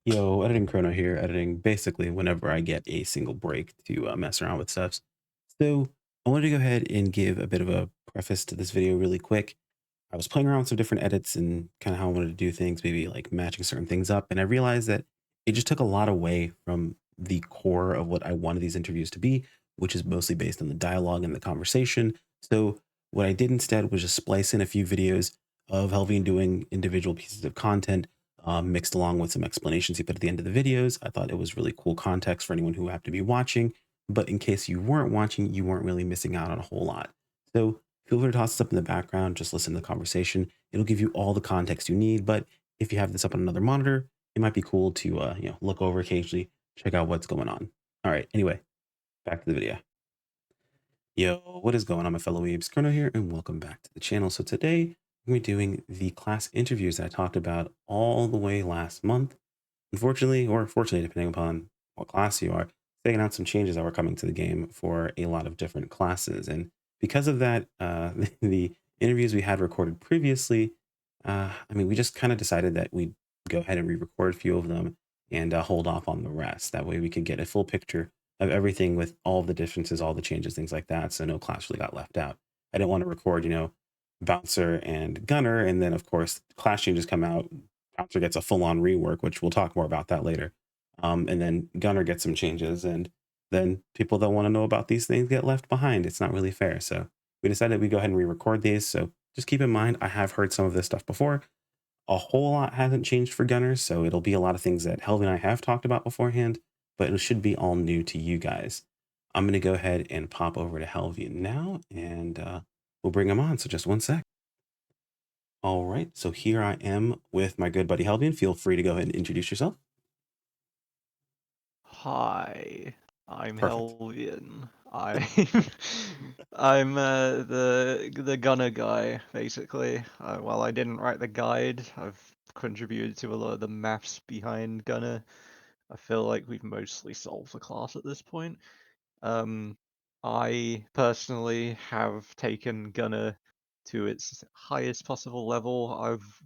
Yo, editing chrono here, editing basically whenever I get a single break to mess around with stuff. So I wanted to go ahead and give a bit of a preface to this video really quick. I was playing around with some different edits and kind of how I wanted to do things, maybe like matching certain things up. And I realized that it just took a lot away from the core of what I wanted these interviews to be, which is mostly based on the dialogue and the conversation. So what I did instead was just splice in a few videos of Helvian doing individual pieces of content mixed along with some explanations he put at the end of the videos. I thought it was really cool context for anyone who happened to be watching. But in case you weren't watching, you weren't really missing out on a whole lot. So feel free to toss this up in the background, just listen to the conversation. It'll give you all the context you need. But if you have this up on another monitor, it might be cool to look over occasionally, check out what's going on. All right. Anyway, back to the video. Yo, what is going on, my fellow weebs? Chrono here, and welcome back to the channel. So today we're doing the class interviews that I talked about all the way last month. Unfortunately, or fortunately, depending upon what class you are, they announced some changes that were coming to the game for a lot of different classes. And because of that, the interviews we had recorded previously, we just kind of decided that we'd go ahead and re-record a few of them and hold off on the rest. That way we could get a full picture of everything with all the differences, all the changes, things like that. So no class really got left out. I didn't want to record, Bouncer and Gunner. And then, of course, class changes come out. Bouncer gets a full-on rework, which we'll talk more about that later. And then Gunner gets some changes, and then people that want to know about these things get left behind. It's not really fair. So we decided we go ahead and re-record these. So just keep in mind, I have heard some of this stuff before. A whole lot hasn't changed for Gunner, so it'll be a lot of things that Helv and I have talked about beforehand, but it should be all new to you guys. I'm going to go ahead and pop over to Helvian now, and we'll bring him on. So just one sec. All right, so here I am with my good buddy Helvian. Feel free to go ahead and introduce yourself. Hi, I'm Perfect. Helvian. I'm the gunner guy, basically. While I didn't write the guide, I've contributed to a lot of the maths behind gunner. I feel like we've mostly solved the class at this point. Um, I personally have taken gunner to its highest possible level. I've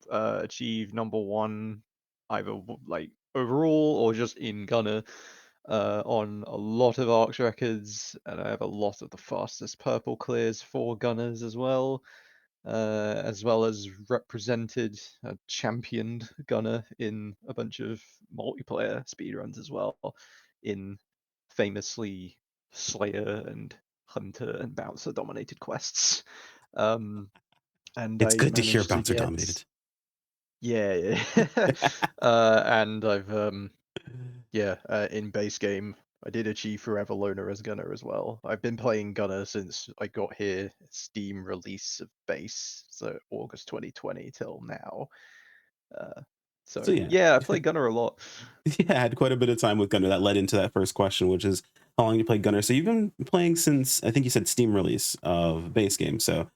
achieved number one, either like overall or just in gunner, on a lot of arcs records, and I have a lot of the fastest purple clears for gunners as well as represented a championed gunner in a bunch of multiplayer speedruns as well, in famously Slayer and Hunter and Bouncer dominated quests. Um, and It's I good to hear managed to bouncer get dominated. yeah, yeah. And I've yeah, in base game, I did achieve Forever Loner as Gunner as well. I've been playing Gunner since I got here, Steam release of base, so August 2020 till now. Uh, So so yeah, yeah, I play Gunner a lot. yeah, I had quite a bit of time with Gunner that led into that first question, which is how long you played Gunner. So you've been playing since I think you said Steam release of base game. So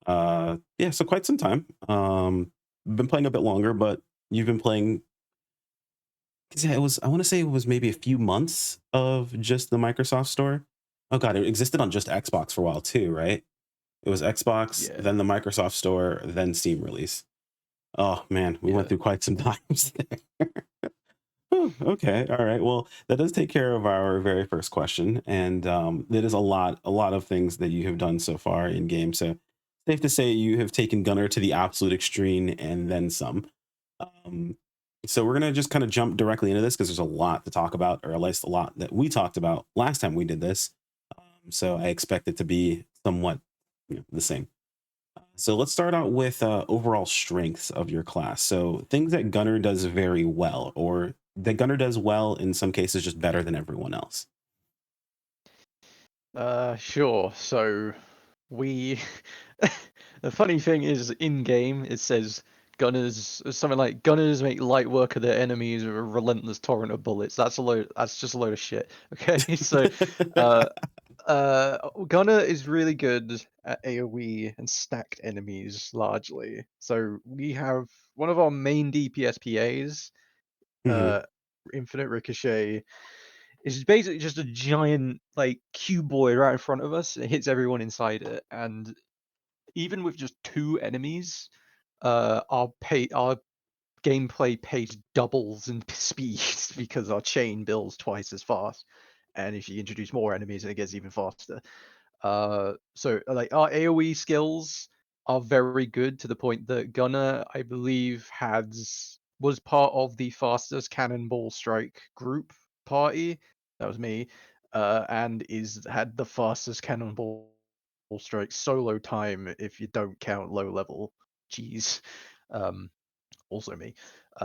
yeah, so quite some time. Been playing a bit longer, but you've been playing. 'Cause, yeah, it was. I want to say it was maybe a few months of just the Microsoft Store. Oh god, it existed on just Xbox for a while too, right? It was Xbox, Yeah, then the Microsoft Store, then Steam release. Oh man, we went yeah. through quite some times there. Okay, all right. Well, that does take care of our very first question, and it is a lot of things that you have done so far in game. So, safe to say you have taken Gunner to the absolute extreme and then some. Um, so we're gonna just kind of jump directly into this because there's a lot to talk about, or at least a lot that we talked about last time we did this. So I expect it to be somewhat the same. So let's start out with overall strengths of your class. So things that Gunner does very well, or that Gunner does well in some cases, just better than everyone else. Sure. So we the funny thing is in game it says gunners something like gunners make light work of their enemies with a relentless torrent of bullets. That's just a load of shit. Okay, so uh Gunner is really good at AoE and stacked enemies largely. So we have one of our main DPS PAs, Hmm. uh Infinite Ricochet, is basically just a giant like cuboid right in front of us. It hits everyone inside it, and even with just two enemies, our gameplay pace doubles in speed because our chain builds twice as fast, and if you introduce more enemies, it gets even faster. So like our AoE skills are very good to the point that Gunner, I believe, was part of the fastest cannonball strike group party. That was me, and is had the fastest cannonball strike solo time if you don't count low level. Jeez, um, also me,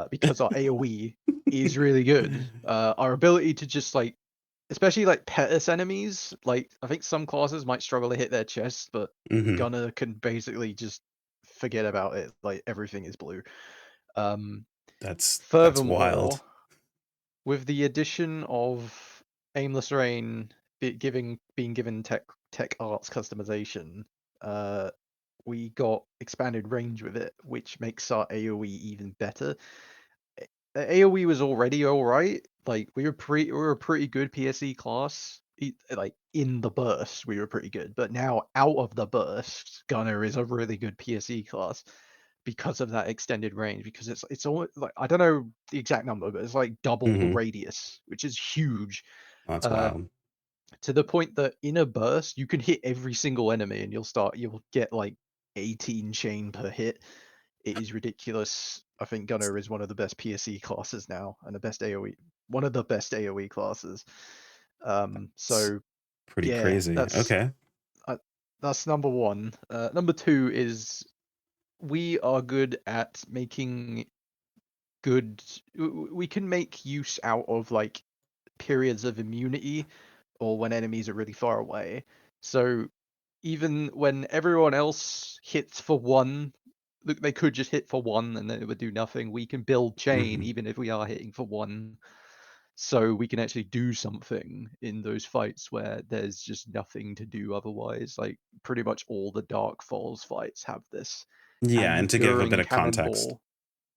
because our AoE is really good. Our ability to just like especially like Petis enemies, like I think some classes might struggle to hit their chest, but Hmm. Gunner can basically just forget about it. Like everything is blue. Um, That's Furthermore, wild. with the addition of Aimless Rain being given tech arts customization, uh, we got expanded range with it, which makes our AoE even better. AoE was already all right. Like we were a pretty good PSE class. Like in the burst, we were pretty good. But now out of the burst, Gunner is a really good PSE class because of that extended range. Because it's all like I don't know the exact number, but it's like double the Hmm. radius, which is huge. That's Uh, wild. to the point that in a burst, you can hit every single enemy, and you'll get like 18 chain per hit. It is ridiculous. I think Gunner is one of the best PSE classes now, and the best AOE, one of the best AOE classes. It's So pretty yeah, crazy. Okay. uh, that's number one. Number two is we are good at making good. We can make use out of like periods of immunity or when enemies are really far away. So even when everyone else hits for one, look, they could just hit for one and then it would do nothing. We can build chain Hmm. even if we are hitting for one, so we can actually do something in those fights where there's just nothing to do otherwise. Like pretty much all the Dark Falls fights have this, Yeah, and and to give a bit during of context, Cannonball,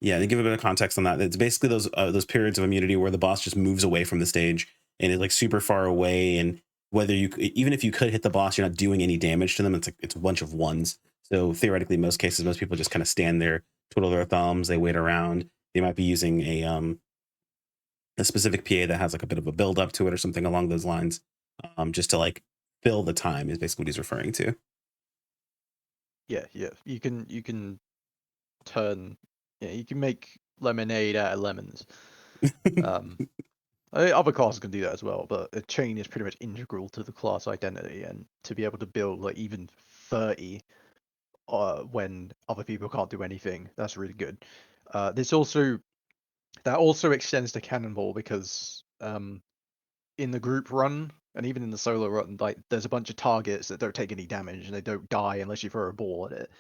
yeah, to give a bit of context on that, it's basically those periods of immunity where the boss just moves away from the stage and is like super far away, and whether even if you could hit the boss, you're not doing any damage to them. It's a bunch of ones. So theoretically, in most cases, most people just kind of stand there, twiddle their thumbs, they wait around. They might be using a specific PA that has like a bit of a build up to it or something along those lines, just to like fill the time is basically what he's referring to. yeah, yeah, you can turn, yeah, you can make lemonade out of lemons. Um, Other classes can do that as well, but a chain is pretty much integral to the class identity, and to be able to build like even 30 when other people can't do anything, that's really good. This also that also extends to Cannonball because in the group run and even in the solo run, like there's a bunch of targets that don't take any damage and they don't die unless you throw a ball at it.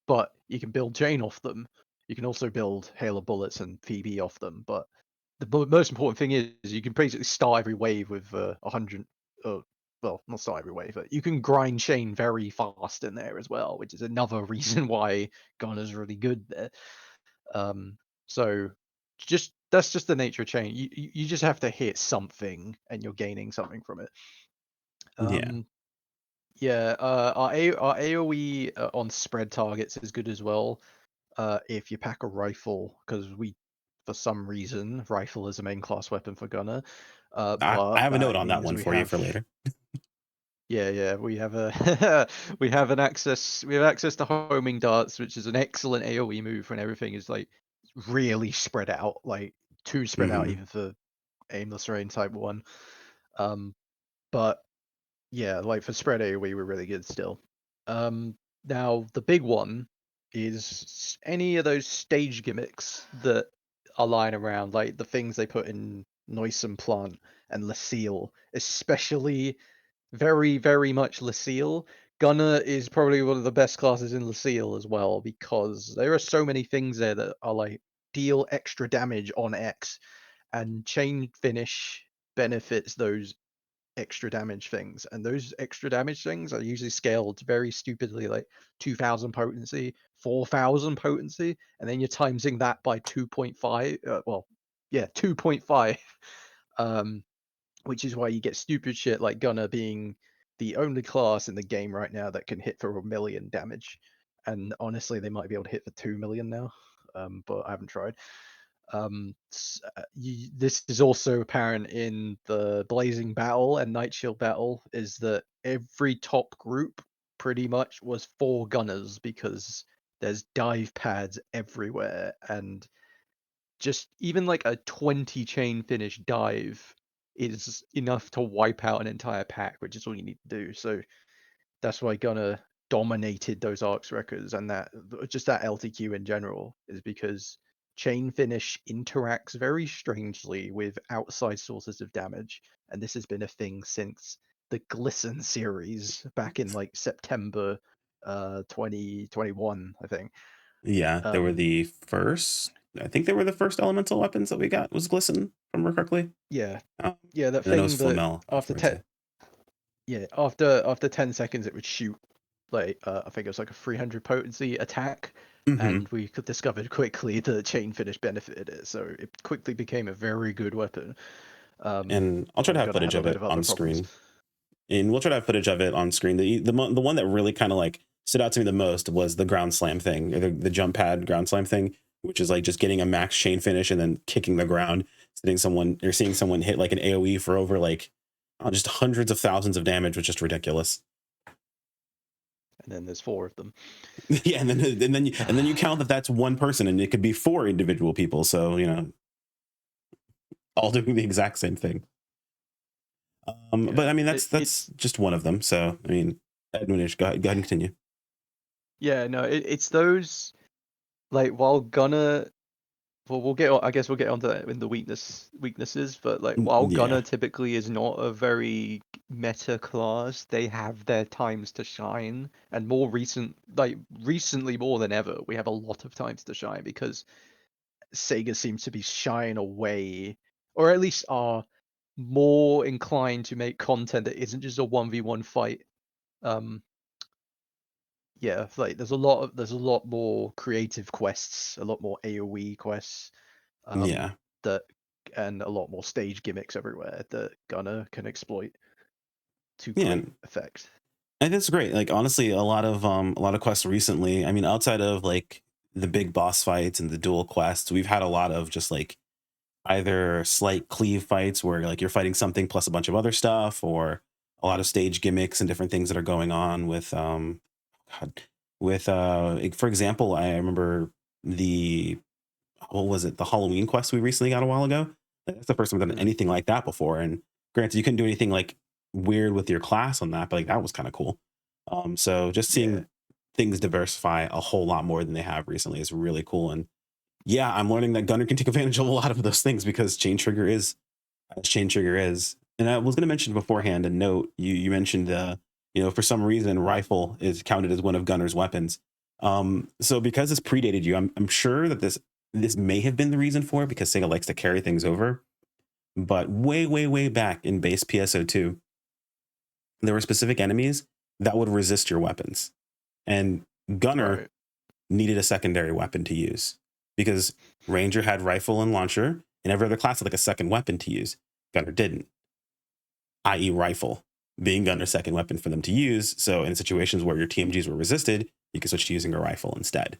But you can build chain off them. You can also build hail of bullets and Phoebe off them, but the most important thing is you can basically start every wave with 100. Uh, well, not start every wave, but you can grind chain very fast in there as well, which is another reason why Gunner's really good there. Um, so just that's just the nature of chain. You just have to hit something, and you're gaining something from it. Yeah. Um, yeah, our AOE on spread targets is good as well. If you pack a rifle, because for some reason, rifle is a main class weapon for Gunner. I But have a note that on that means one we for you have, for later. yeah, we have a we have access to homing darts, which is an excellent AOE move when everything is like really spread out, like too spread out Hmm. even for aimless rain type one. Um, but yeah, like for spread AoE, we're really good still. Now the big one is any of those stage gimmicks that are lying around, like the things they put in Noisome Plant and Lucille, especially very, very much Lucille. Gunner is probably one of the best classes in Lucille as well because there are so many things there that are like deal extra damage on X, and Chain Finish benefits those extra damage things, and those extra damage things are usually scaled very stupidly, like 2000 potency, 4000 potency, and then you're timesing that by 2.5, well, yeah, 2.5, um which is why you get stupid shit like Gunner being the only class in the game right now that can hit for 1 million damage, and honestly they might be able to hit for 2 million now. but I haven't tried. This is also apparent in the Blazing Battle and Night Shield Battle, is that every top group pretty much was 4 gunners because there's dive pads everywhere, and just even like a 20 chain finish dive is enough to wipe out an entire pack, which is all you need to do. So that's why Gunner dominated those arcs records, and that just that LTQ in general is because chain finish interacts very strangely with outside sources of damage, and this has been a thing since the Glisten series back in like September 2021, I think. Yeah, they were Um, the first. I think they were the first elemental weapons that we got was glisten, if I remember correctly. yeah, Um, yeah, that and then it was thing that flamel after afterwards. Yeah. after 10 seconds it would shoot like I think it was like a 300 potency attack, Hmm. and we could discovered quickly the chain finish benefited it, so it quickly became a very good weapon. And I'll try to While have gonna footage have a of bit it of on other problems. screen. And we'll try to have footage of it on screen. The one that really kind of like stood out to me the most was the ground slam thing, or the jump pad ground slam thing, which is like just getting a max chain finish and then kicking the ground, sitting someone or seeing someone hit like an AOE for over like just hundreds of thousands of damage, was just ridiculous. And then there's 4 of them. Yeah, and then you count that that's one person, and it could be 4 individual people. So all doing the exact same thing. But Yeah, I mean, that's it's just one of them. So I mean, Edwinish, go ahead and continue. yeah, no, it's those, like, while Gunner, well, I guess we'll get onto that in the weaknesses, but like while Yeah, Gunner typically is not a very meta class, they have their times to shine, and recently more than ever, we have a lot of times to shine because Sega seems to be shying away, or at least are more inclined to make content that isn't just a 1v1 fight. Um, yeah, like there's a lot more creative quests, a lot more AoE quests, yeah, that and a lot more stage gimmicks everywhere that Gunner can exploit to yeah. great effect. And it's great. Like honestly, a lot of quests recently. I mean, outside of like the big boss fights and the dual quests, we've had a lot of just like either slight cleave fights where like you're fighting something plus a bunch of other stuff, or a lot of stage gimmicks and different things that are going on with God, with for example, I remember the what was it, the Halloween quest we recently got a while ago. Like, that's the first time I've done Mm, anything like that before. And granted, you couldn't do anything like weird with your class on that, but like that was kind of cool. So just yeah, seeing things diversify a whole lot more than they have recently is really cool. And yeah, I'm learning that Gunner can take advantage of a lot of those things because Chain Trigger is as Chain Trigger is. And I was going to mention beforehand and note you mentioned for some reason rifle is counted as one of Gunner's weapons. So because this predated you, I'm sure that this may have been the reason for it because Sega likes to carry things over. But way, way, way back in base PSO2, there were specific enemies that would resist your weapons. And Gunner right. needed a secondary weapon to use because Ranger had rifle and launcher, and every other class had like a second weapon to use. Gunner didn't, i.e., rifle being Gunner's second weapon for them to use. So in situations where your TMGs were resisted, you could switch to using a rifle instead.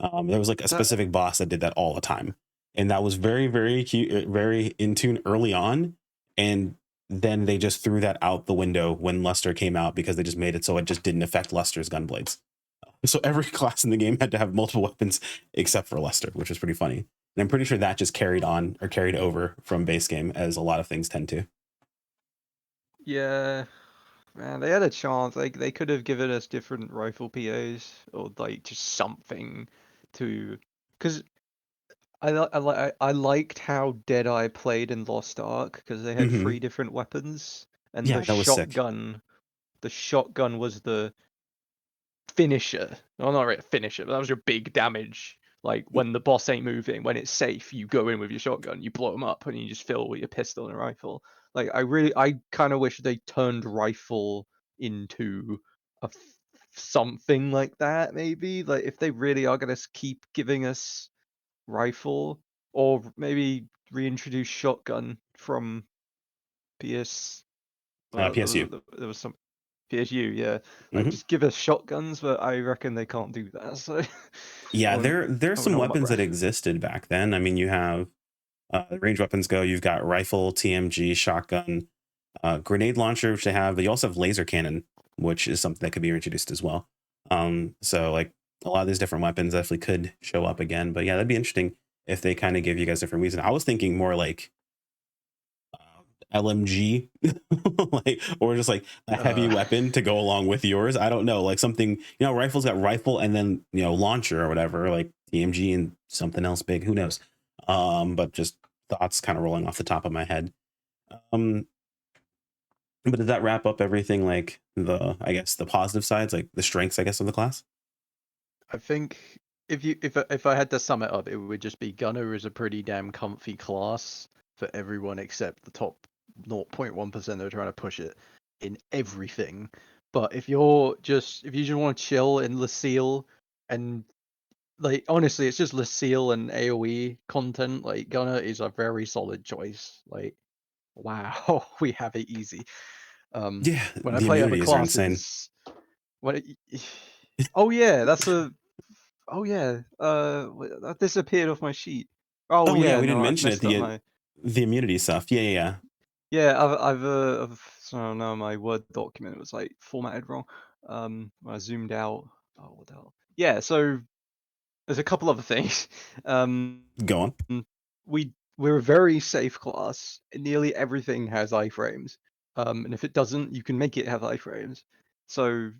There was like a That specific boss that did that all the time, and that was very, very cute, very in tune early on. And then they just threw that out the window when Luster came out because they just made it so it just didn't affect Luster's gunblades. So every class in the game had to have multiple weapons except for Luster, which was pretty funny. And I'm pretty sure that just carried on or carried over from base game, as a lot of things tend to. Yeah, man, they had a chance. Like they could have given us different rifle POs or like just something to, because I liked how Deadeye played in Lost Ark because they had Hmm. 3 different weapons, and Yeah, that was sick. the shotgun was the finisher. Well, not really a finisher, but that was your big damage. Like when the boss ain't moving, when it's safe, you go in with your shotgun, you blow them up, and you just fill with your pistol and rifle. Like I kind of wish they turned rifle into something like that. Maybe like if they really are gonna keep giving us rifle, or maybe reintroduce shotgun from PS. Well, PSU. there was some PSU, yeah. Like, Hmm. just give us shotguns, but I reckon they can't do that, so Yeah, I there's won't some hold my weapons that breath. existed back then. I mean, you have range weapons go. You've got rifle, TMG, shotgun, grenade launcher, which they have. But you also have laser cannon, which is something that could be introduced as well. So like a lot of these different weapons definitely could show up again. But yeah, that'd be interesting if they kind of give you guys different reasons. I was thinking more like LMG, like, or just like a heavy Uh, weapon to go along with yours. I don't know, like something, rifles got rifle and then launcher or whatever, like TMG and something else big. Who knows? But just thoughts kind of rolling off the top of my head. Um, but does that wrap up everything? Like I guess the positive sides, like the strengths, I guess, of the class. I think if I had to sum it up, it would just be Gunner is a pretty damn comfy class for everyone except the top 0.1% that are trying to push it in everything. But if you just want to chill in Lucille and like honestly, it's just Lucille and AoE content. Like Gunner is a very solid choice. Like wow, we have it easy. Yeah, When I the play other immunities are insane. classes, when oh yeah, that's a oh yeah, that disappeared off my sheet. Oh Oh yeah, yeah, we no, didn't I've mention it. messed up my. The immunity stuff. Yeah, yeah, yeah. Yeah, so no, my Word document was like formatted wrong. When I zoomed out. Oh, what the hell? Yeah, so there's a couple other things. Um, Go on. we're a very safe class. Nearly everything has iframes. And if it doesn't, you can make it have iframes. So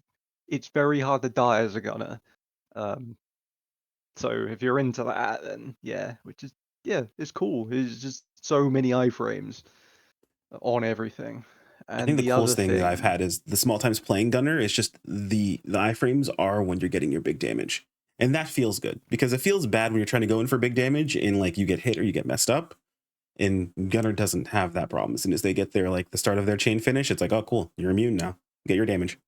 it's very hard to die as a gunner. Um, So if you're into that, then yeah, which is yeah, it's cool. There's just so many iframes on everything. I think And the the other coolest thing that I've thing, had is the small times playing gunner is just the iframes are when you're getting your big damage. And that feels good because it feels bad when you're trying to go in for big damage and like you get hit or you get messed up. And gunner doesn't have that problem. As soon as they get their like the start of their chain finish, it's like, oh cool, you're immune now. Get your damage.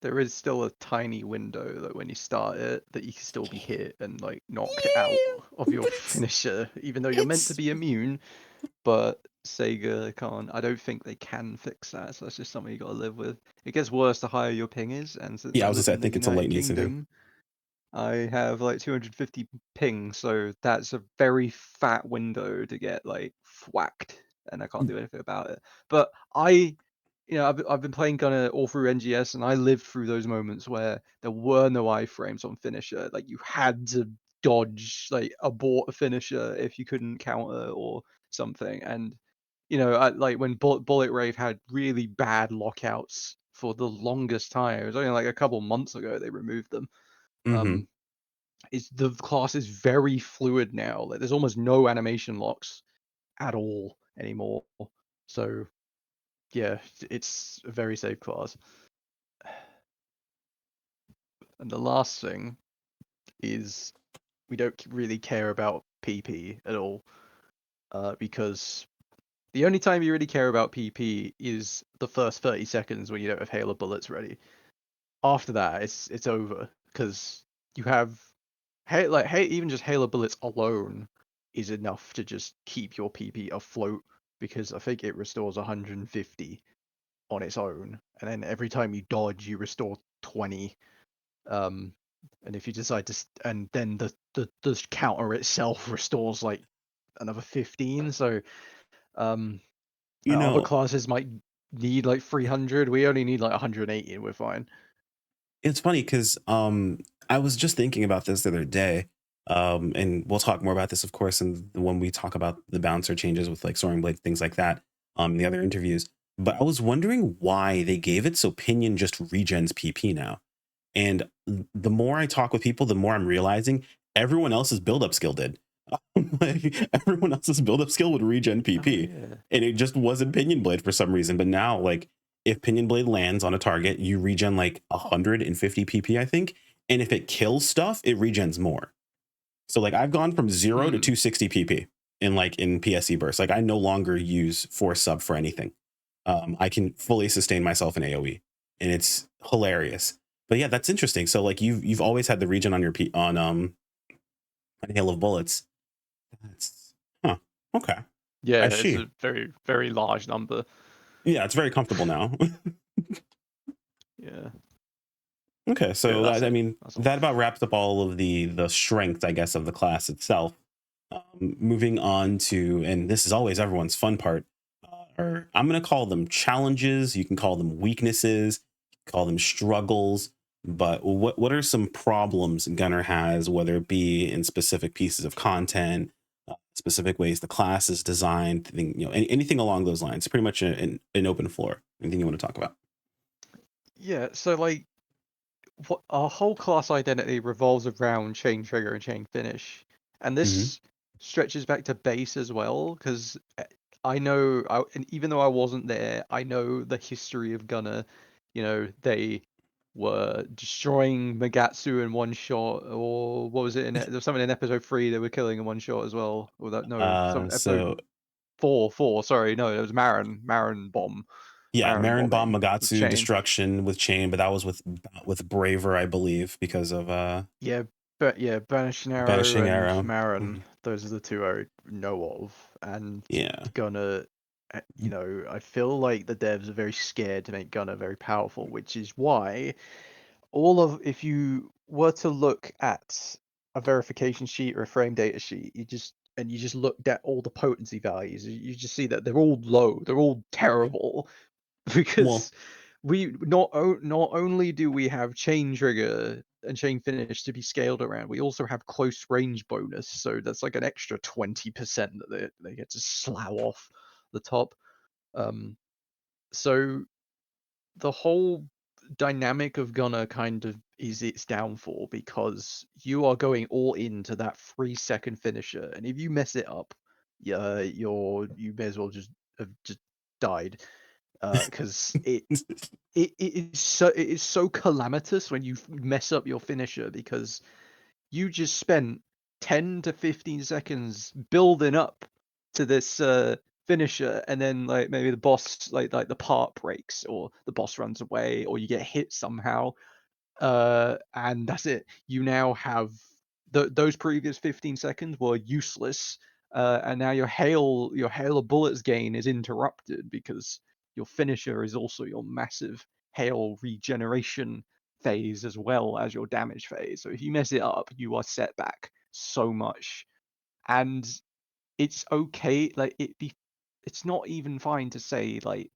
there is still a tiny window that when you start it, that you can still be hit and like knocked out of your But it's finisher, even though you're meant to it's be immune. But Sega can't. I don't think they can fix that. So that's just something you got to live with. It gets worse the higher your ping is, and since yeah, I I was gonna live say I in the think it's a United latency thing. Kingdom, I have like 250 ping, so that's a very fat window to get like whacked, and I can't do anything about it. But I've been playing Gunner all through NGS, and I lived through those moments where there were no iframes on finisher. Like you had to dodge, like abort a finisher if you couldn't counter or something. And like when Bullet Rave had really bad lockouts for the longest time. It was only like a couple months ago they removed them. Mm-hmm. Um, is the class is very fluid now. Like there's almost no animation locks at all anymore. So yeah, it's a very safe class. And the last thing is we don't really care about PP at all, because the only time you really care about PP is the first 30 seconds when you don't have Halo bullets ready. After that, it's over because you have even just Halo bullets alone is enough to just keep your PP afloat because I think it restores 150 on its own, and then every time you dodge, you restore 20. Um, and if you decide to, and then the counter itself restores like another 15. So You other know, classes might need like 300. We only need like 180, and we're fine. it's funny because I was just thinking about this the other day. And we'll talk more about this, of course, in when we talk about the bouncer changes with like soaring blade, things like that, the other interviews. But I was wondering why they gave it so Pinion just regens PP now. And the more I talk with people, the more I'm realizing everyone else's build-up skill did. Like, everyone else's build-up skill would regen Oh PP. yeah. And it just wasn't Pinion Blade for some reason. But now, like, if Pinion Blade lands on a target, you regen like 150 PP, I think. And if it kills stuff, it regens more. So like I've gone from 0 to Hmm. 260 PP in PSE burst. Like I no longer use force sub for anything. I can fully sustain myself in AoE, and it's hilarious. But yeah, that's interesting. So like you've always had the regen on your on Hail of Bullets. That's huh. Okay. Yeah, I it's see. a very very large number. Yeah, it's very comfortable now. Yeah. Okay, Yeah, so that's that, I it. mean, That's all. that about wraps up all of the strengths, I guess, of the class itself. Moving on to, and this is always everyone's fun part, or I'm going to call them challenges. You can call them weaknesses, call them struggles. But what are some problems Gunner has, whether it be in specific pieces of content, specific ways the class is designed, anything along those lines? Pretty much an open floor. Anything you want to talk about? Yeah, so like what our whole class identity revolves around chain trigger and chain finish, and Hmm. this stretches back to base as well because I know, and even though I wasn't there, I know the history of Gunner. You know, they were destroying Magatsu in one shot, or what was it? There was something in episode 3 they were killing in one shot as well. Or that no, some episode So 4. Sorry, no, it was yeah, Marin Marin Bomb bombing with Magatsu chain. destruction with chain, but that was with Braver, I believe, because of Yeah, but yeah, Banishing Arrow Banishing and Arrow. Marin, Mhm. those are the two I know of, and Yeah. Gunner. I feel like the devs are very scared to make Gunner very powerful, which is why if you were to look at a verification sheet or a frame data sheet, you just looked at all the potency values, you just see that they're all low, they're all terrible, Well, because we not only do we have chain trigger and chain finish to be scaled around, we also have close range bonus, so that's like an extra 20% that they get to slough off the top. Um, so the whole dynamic of Gunner kind of is its downfall because you are going all into that 3 second finisher, and if you mess it up, yeah, you may as well just have just died because it is so calamitous when you mess up your finisher because you just spent 10 to 15 seconds building up to this finisher, and then like maybe the boss like the part breaks or the boss runs away or you get hit somehow, and that's it. You now have those previous 15 seconds were useless, and now your hail of bullets gain is interrupted because your finisher is also your massive hail regeneration phase as well as your damage phase. So if you mess it up, you are set back so much, and it's okay. It's not even fine to say like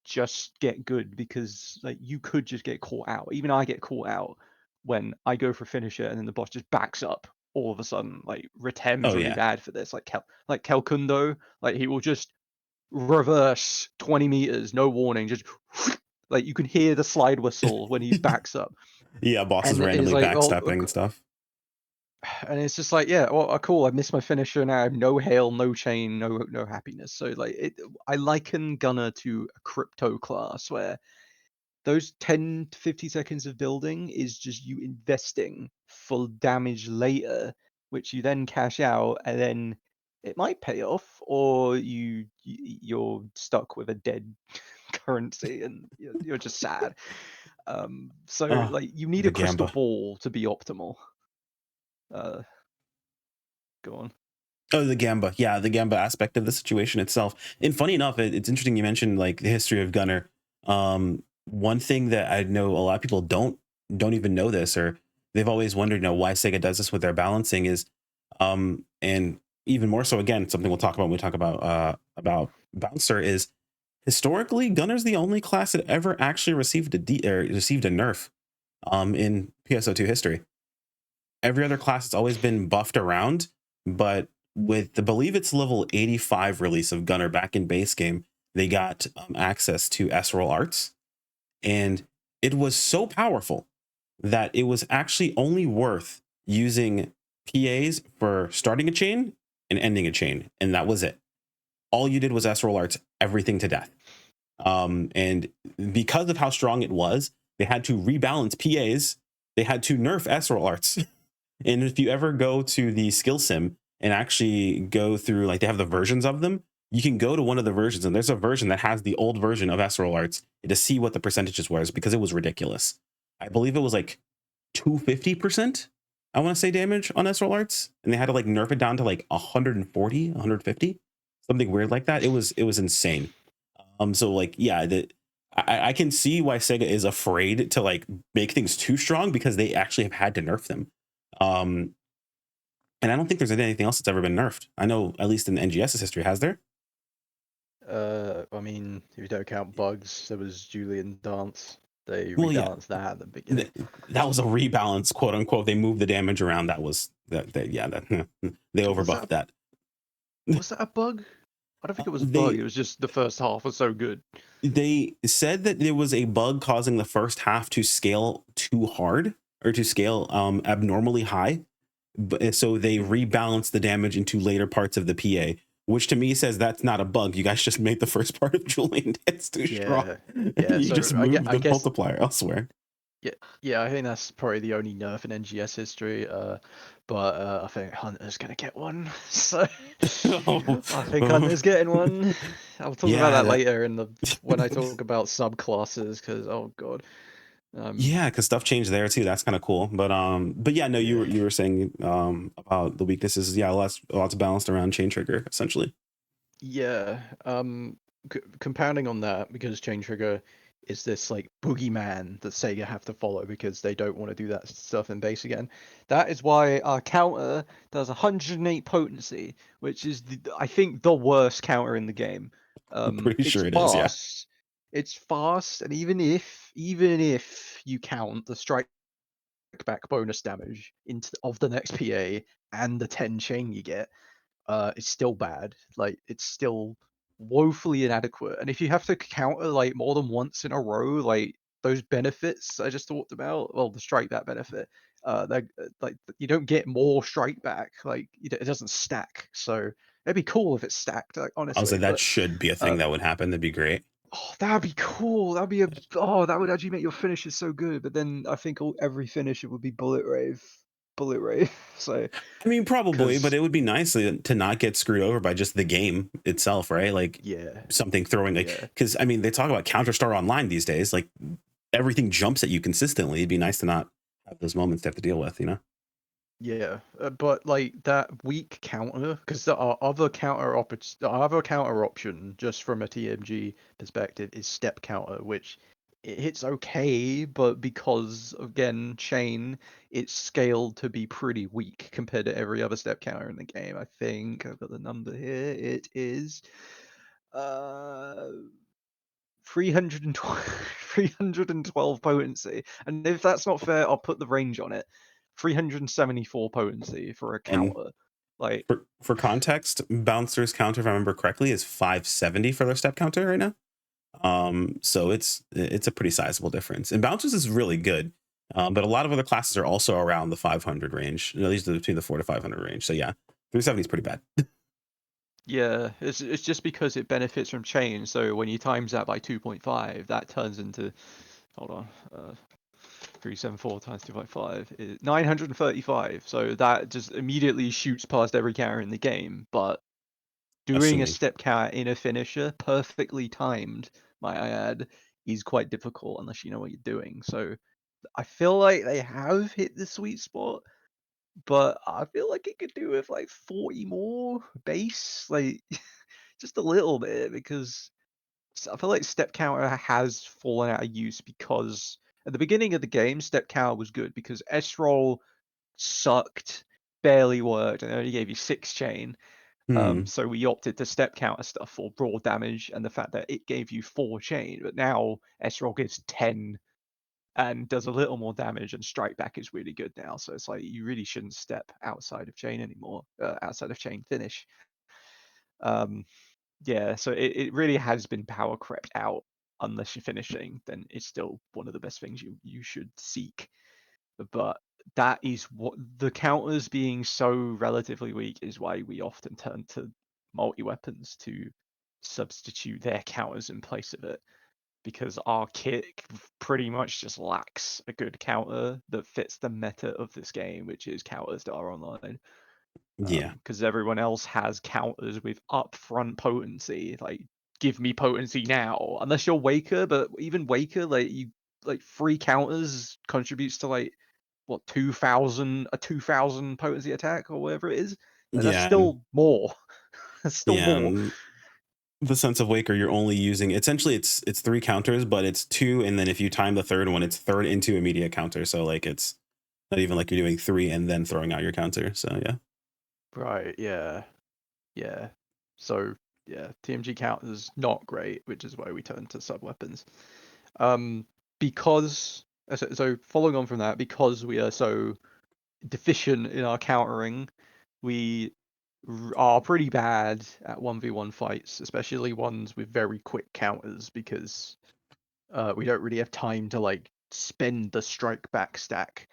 just get good because like you could just get caught out. Even I get caught out when I go for finisher and then the boss just backs up all of a sudden. Like Retem's oh really yeah. bad for this. Like Kelkundo, like he will just reverse 20 meters, no warning, just like you can hear the slide whistle when he backs up, Yeah, bosses and it's randomly like, oh, backstepping and stuff. and it's just like, yeah, well, cool. I missed my finisher now. I have no hail, no chain, no happiness. So like, I liken Gunner to a crypto class where those 10 to 50 seconds of building is just you investing for damage later, which you then cash out, and then it might pay off, or you're stuck with a dead currency and you're just sad. So Oh, like, you need a the crystal Gamba. ball to be optimal. Uh, Go on. Oh, the Gamba. Yeah, the Gamba aspect of the situation itself. And funny enough, it's interesting you mentioned like the history of Gunner. One thing that I know a lot of people don't even know this, or they've always wondered, why Sega does this with their balancing is, and even more so, again, something we'll talk about when we talk about Bouncer is historically Gunner's the only class that ever actually received received a nerf in PSO2 history. Every other class has always been buffed around, but with the believe it's level 85 release of Gunner back in base game, they got access to S-roll arts, and it was so powerful that it was actually only worth using PAs for starting a chain and ending a chain, and that was it. All you did was S-roll arts everything to death. And because of how strong it was, they had to rebalance PAs. They had to nerf S-roll arts. And if you ever go to the skill sim and actually go through, like they have the versions of them, you can go to one of the versions and there's a version that has the old version of S-roll arts to see what the percentages was because it was ridiculous. I believe it was like 250%, I want to say, damage on S-roll arts. And they had to like nerf it down to like 140, 150, something weird like that. It was insane. So like, yeah, I can see why Sega is afraid to like make things too strong because they actually have had to nerf them. Um, and I don't think there's anything else that's ever been nerfed. I know, at least in NGS's history, has there? I mean, if you don't count bugs, there was Julian Dance. They Well, yeah, rebalanced that at the beginning. th- that was a rebalance, quote unquote. They moved the damage around. That was that yeah, that they Was overbuffed that that. was that a bug? I don't think it was a bug. They It was just the first half was so good. they said that there was a bug causing the first half to scale too hard or to scale abnormally high. But so they Mm. rebalanced the damage into later parts of the PA, which to me says that's not a bug. You guys just made the first part of Julian dance too strong, Yeah, and yeah. you just So moved I the guess multiplier elsewhere. yeah, yeah. I think that's probably the only nerf in NGS history. But I think Hunter's gonna get one. So I think Hunter's getting one. I'll talk about Yeah, that later in the when I talk about subclasses. Because oh god, yeah, because stuff changed there too. That's kind of cool. But yeah, no, yeah. you were saying about the weaknesses. Yeah, lots balanced around chain trigger essentially. Yeah, compounding on that, because Chain Trigger is this like boogeyman that Sega have to follow because they don't want to do that stuff in base again. That is why our counter does 108 potency, which is I think the worst counter in the game. I'm pretty It's sure it is. Yeah, fast. It's fast, and even if you count the strike back bonus damage into of the next PA and the 10 chain you get, it's still bad. Like it's still woefully inadequate. And if you have to counter like more than once in a row, like those benefits I just talked about, well, the strike back benefit, they like you don't get more strike back. Like it doesn't stack. So it'd be cool if it stacked, like, I would say honestly. that But should be a uh, thing that would happen. That'd be great. oh, that'd be cool. That would actually make your finishes so good. But then I think every finisher would be bullet rave. So I mean, probably, but because it would be nice to not get screwed over by just the game itself, right? Like yeah, something throwing like yeah. because I mean they talk about Counter-Star Online these days. Like everything jumps at you consistently. It'd be nice to not have those moments to have to deal with, you know? Yeah, but like that weak counter, because the other counter option, just from a TMG perspective, is step counter, which it hits okay, but because again chain, it's scaled to be pretty weak compared to every other step counter in the game. I think I've got the number here. It is uh 312, 312 potency. And if that's not fair, I'll put the range on it. 374 potency for a And counter. Like, for context, Bouncer's counter, if I remember correctly, is 570 for their step counter right now. So it's a pretty sizable difference. And Bouncers is really good. But a lot of other classes are also around the 500 range, at least between the 4 to 500 range. So yeah, 370 is pretty bad. yeah, it's just because it benefits from chain. So when you times that by 2.5, that turns into, hold on, 374 times 2.5 is 935. So that just immediately shoots past every counter in the game. But doing a Assuming. step count in a finisher, perfectly timed, might I add, is quite difficult unless you know what you're doing. So I feel like they have hit the sweet spot, but I feel like it could do with like 40 more base, like just a little bit, because I feel like step counter has fallen out of use because at the beginning of the game, step counter was good because S roll sucked, barely worked, and it only gave you 6 chain. Hmm. So we opted to step counter stuff for raw damage and the fact that it gave you 4 chain, but now Esrol gives 10 and does a little more damage, and strike back is really good now. So it's like you really shouldn't step outside of chain anymore, outside of chain finish. Um, yeah, so it really has been power crept out. Unless you're finishing, then it's still one of the best things you should seek. But that is what the counters being so relatively weak is why we often turn to multi weapons to substitute their counters in place of it, because our kit pretty much just lacks a good counter that fits the meta of this game, which is counters that are online. Yeah. Because everyone else has counters with upfront potency, like give me potency now. Unless you're Waker, but even Waker, like you like 3 counters contributes to like what 2,000 potency attack or whatever it is. Like, that's Yeah. And still more. That's still yeah. more. the Sense of Waker, you're only using essentially it's 3 counters, but it's 2, and then if you time the third one, it's third into immediate counter. So like it's not even like you're doing 3 and then throwing out your counter. So yeah. Right, yeah. Yeah. So yeah, TMG count is not great, which is why we turn to sub weapons. Because so following on from that, because we are so deficient in our countering, we are pretty bad at 1v1 fights, especially ones with very quick counters, because we don't really have time to like spend the strike back stack.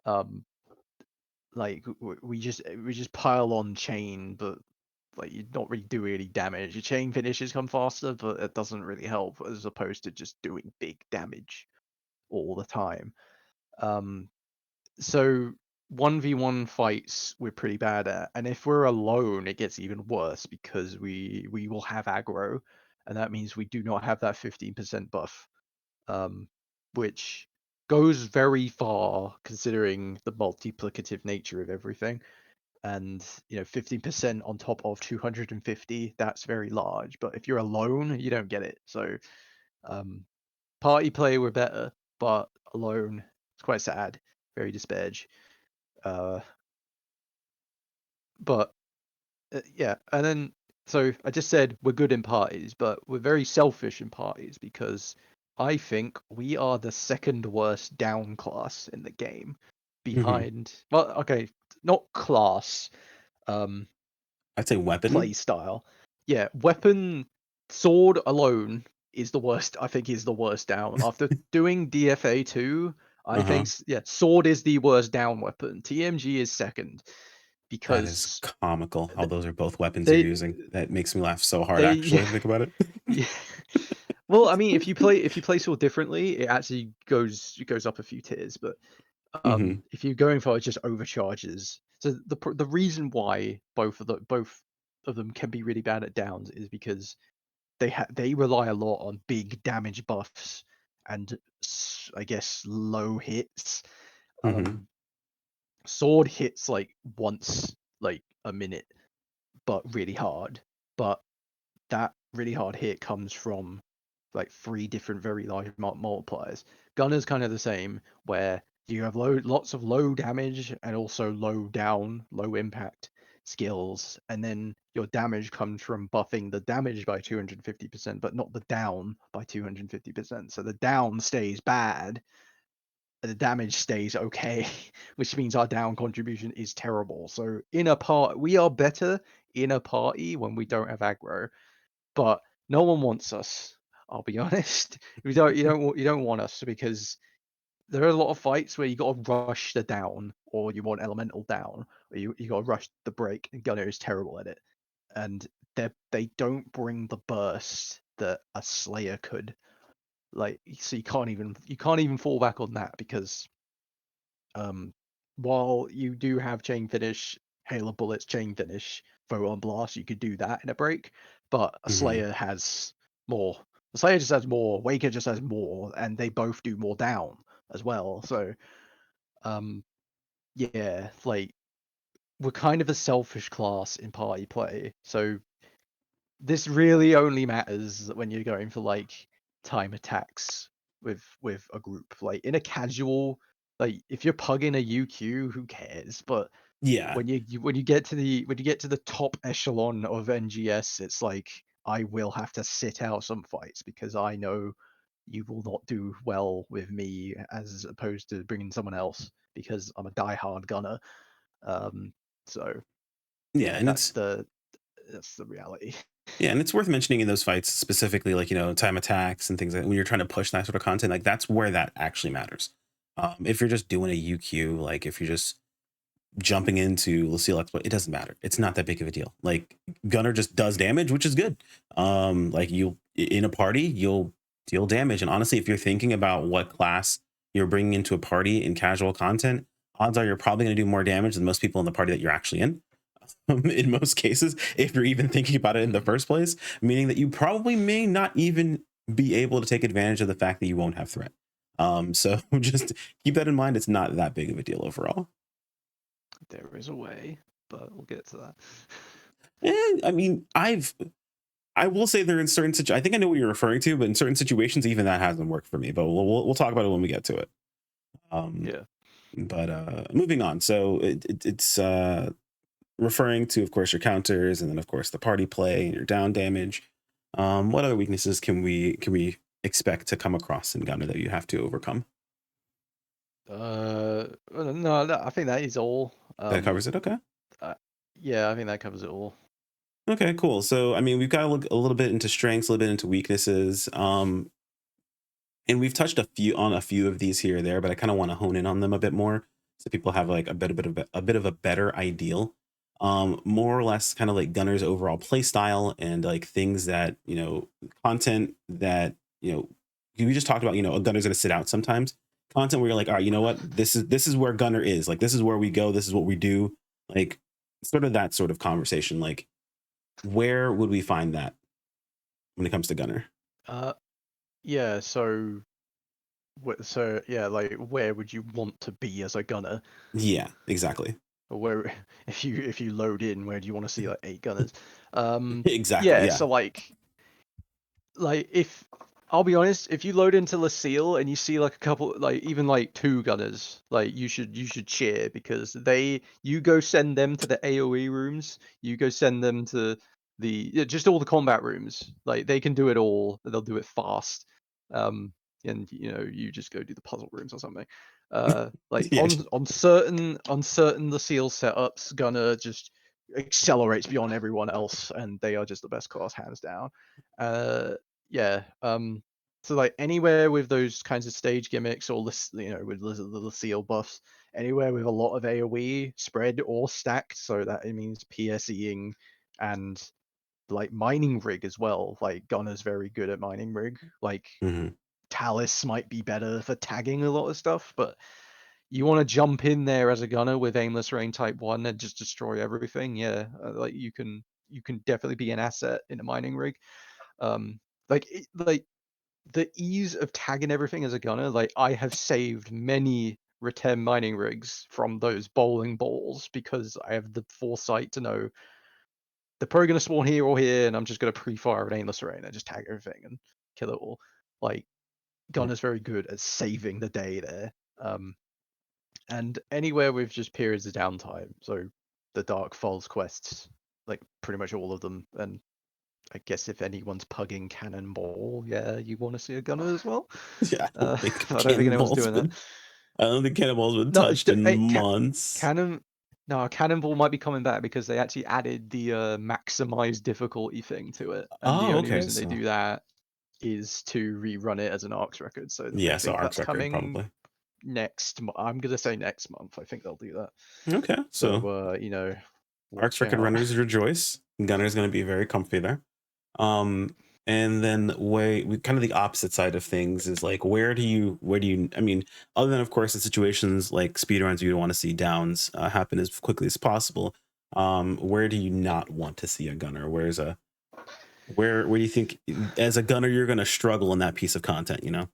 Like we just pile on chain, but like you don't really do any damage. Your chain finishes come faster, but it doesn't really help as opposed to just doing big damage all the time. So 1v1 fights we're pretty bad at, and if we're alone, it gets even worse because we will have aggro, and that means we do not have that 15% buff, which goes very far considering the multiplicative nature of everything. And 15% on top of 250, that's very large. But if you're alone, you don't get it. So party play we're better, but alone it's quite sad, very disparage. But yeah, and then so I just said we're good in parties, but we're very selfish in parties because I think we are the second worst down class in the game, behind well, okay, not class, I'd say play weapon. style. Yeah, weapon sword alone is the worst. I think is the worst down. After doing DFA 2, I Uh-huh. think yeah, sword is the worst down weapon. TMG is second That is because comical how those are both weapons you're they using. That makes me laugh so hard yeah, actually, think about it. yeah. Well, I mean, if you play sword differently, it actually goes up a few tiers. But hmm if you're going for just overcharges, so the reason why both of them can be really bad at downs is because they rely a lot on big damage buffs and I guess low hits. hmm Sword hits like once like a minute, but really hard. But that really hard hit comes from like 3 different very large multipliers. Gunner's kind of the same, where you have lots of low damage and also low impact skills, and then your damage comes from buffing the damage by 250%, but not the down by 250%. So the down stays bad, and the damage stays okay, which means our down contribution is terrible. So in a part, we are better in a party when we don't have aggro, but no one wants us. I'll be honest. You don't want us because there are a lot of fights where you got to rush the down, or you want elemental down, or you got to rush the break. And Gunner is terrible at it, and they don't bring the burst that a Slayer could. Like, so you can't even fall back on that because while you do have chain finish, hail of bullets, chain finish, photon blast, you could do that in a break, but a hmm Slayer has more. The Slayer just has more, Waker just has more, and they both do more down as well. So yeah, like we're kind of a selfish class in party play. So this really only matters when you're going for like time attacks with a group. Like in a casual, like if you're pugging a UQ, who cares? But Yeah. when you get to the top echelon of NGS, it's like I will have to sit out some fights because I know you will not do well with me as opposed to bringing someone else because I'm a diehard gunner. So Yeah, yeah, and that's the reality. it's worth mentioning in those fights specifically, like, time attacks and things like when you're trying to push that sort of content, like that's where that actually matters. If you're just doing a UQ, like if you're just jumping into Lucille exploit, it doesn't matter. It's not that big of a deal. Like Gunner just does damage, which is good. Like you in a party, you'll deal damage. And honestly, if you're thinking about what class you're bringing into a party in casual content, odds are you're probably going to do more damage than most people in the party that you're actually in. In most cases, if you're even thinking about it in the first place, meaning that you probably may not even be able to take advantage of the fact that you won't have threat. So just keep that in mind. It's not that big of a deal overall. There is a way, but we'll get to that. I mean, I will say they're in certain I think I know what you're referring to, but in certain situations, even that hasn't worked for me. But we'll talk about it when we get to it. Um, Yeah. but moving on. So it's referring to, of course, your counters, and then of course the party play and your down damage. What other weaknesses can we expect to come across in Gunner that you have to overcome? Well, no, I think that is all. That covers it. Okay. Uh, yeah, I think that covers it all. Okay. Cool. So I mean, we've got to look a little bit into strengths, a little bit into weaknesses. And we've touched a few of these here or there, but I kind of want to hone in on them a bit more so people have like a bit of a better ideal. More or less kind of like Gunner's overall play style and like things that, content that, we just talked about, a Gunner's gonna sit out sometimes. Content where you're like, all right, you know what? This is where Gunner is. Like this is where we go, this is what we do. Like sort of that sort of conversation. Like where would we find that when it comes to Gunner? Uh, yeah. So yeah, like where would you want to be as a gunner? Yeah, exactly. Or where, if you load in, where do you want to see like 8 gunners? Exactly. Yeah. Yeah. So like if I'll be honest, if you load into Lucille and you see like a couple, like even like 2 gunners, like you should cheer because you go send them to the AOE rooms, you go send them to just all the combat rooms. Like they can do it all, they'll do it fast. And you just go do the puzzle rooms or something. Like Yeah. on certain Lucille setups, Gunner just accelerates beyond everyone else, and they are just the best class hands down. Uh, yeah. So like anywhere with those kinds of stage gimmicks or with the Lucille buffs, anywhere with a lot of AoE spread or stacked, so that it means PSEing and like mining rig as well. Like Gunner's very good at mining rig. Like Mhm. Talus might be better for tagging a lot of stuff, but you want to jump in there as a gunner with aimless rain type 1 and just destroy everything. Yeah, like you can definitely be an asset in a mining rig. Like the ease of tagging everything as a gunner, like I have saved many return mining rigs from those bowling balls because I have the foresight to know the pro gonna spawn here or here, and I'm just gonna pre-fire an aimless rain and just tag everything and kill it all. Like gunner's very good at saving the day there. And anywhere with just periods of downtime, so the Dark Falls quests, like pretty much all of them, and I guess if anyone's pugging Cannonball, yeah, you want to see a gunner as well. Yeah, I don't think I don't think anyone's doing that. Cannonball's been No, touched in hey, months. Cannon. No, Cannonball might be coming back because they actually added the maximized difficulty thing to it, and the Oh, only okay. reason they So do that is to rerun it as an ARX record. So I yeah, so think Arc's that's record coming probably. I'm gonna say next month. I think they'll do that. Okay, so So Arc's watch record out. runners rejoice. Gunner's going to be very comfy there. Um, and then kind of the opposite side of things is like where do you? I mean, other than of course in situations like speedruns, you want to see downs happen as quickly as possible. Where do you not want to see a gunner? Where do you think as a gunner you're going to struggle in that piece of content?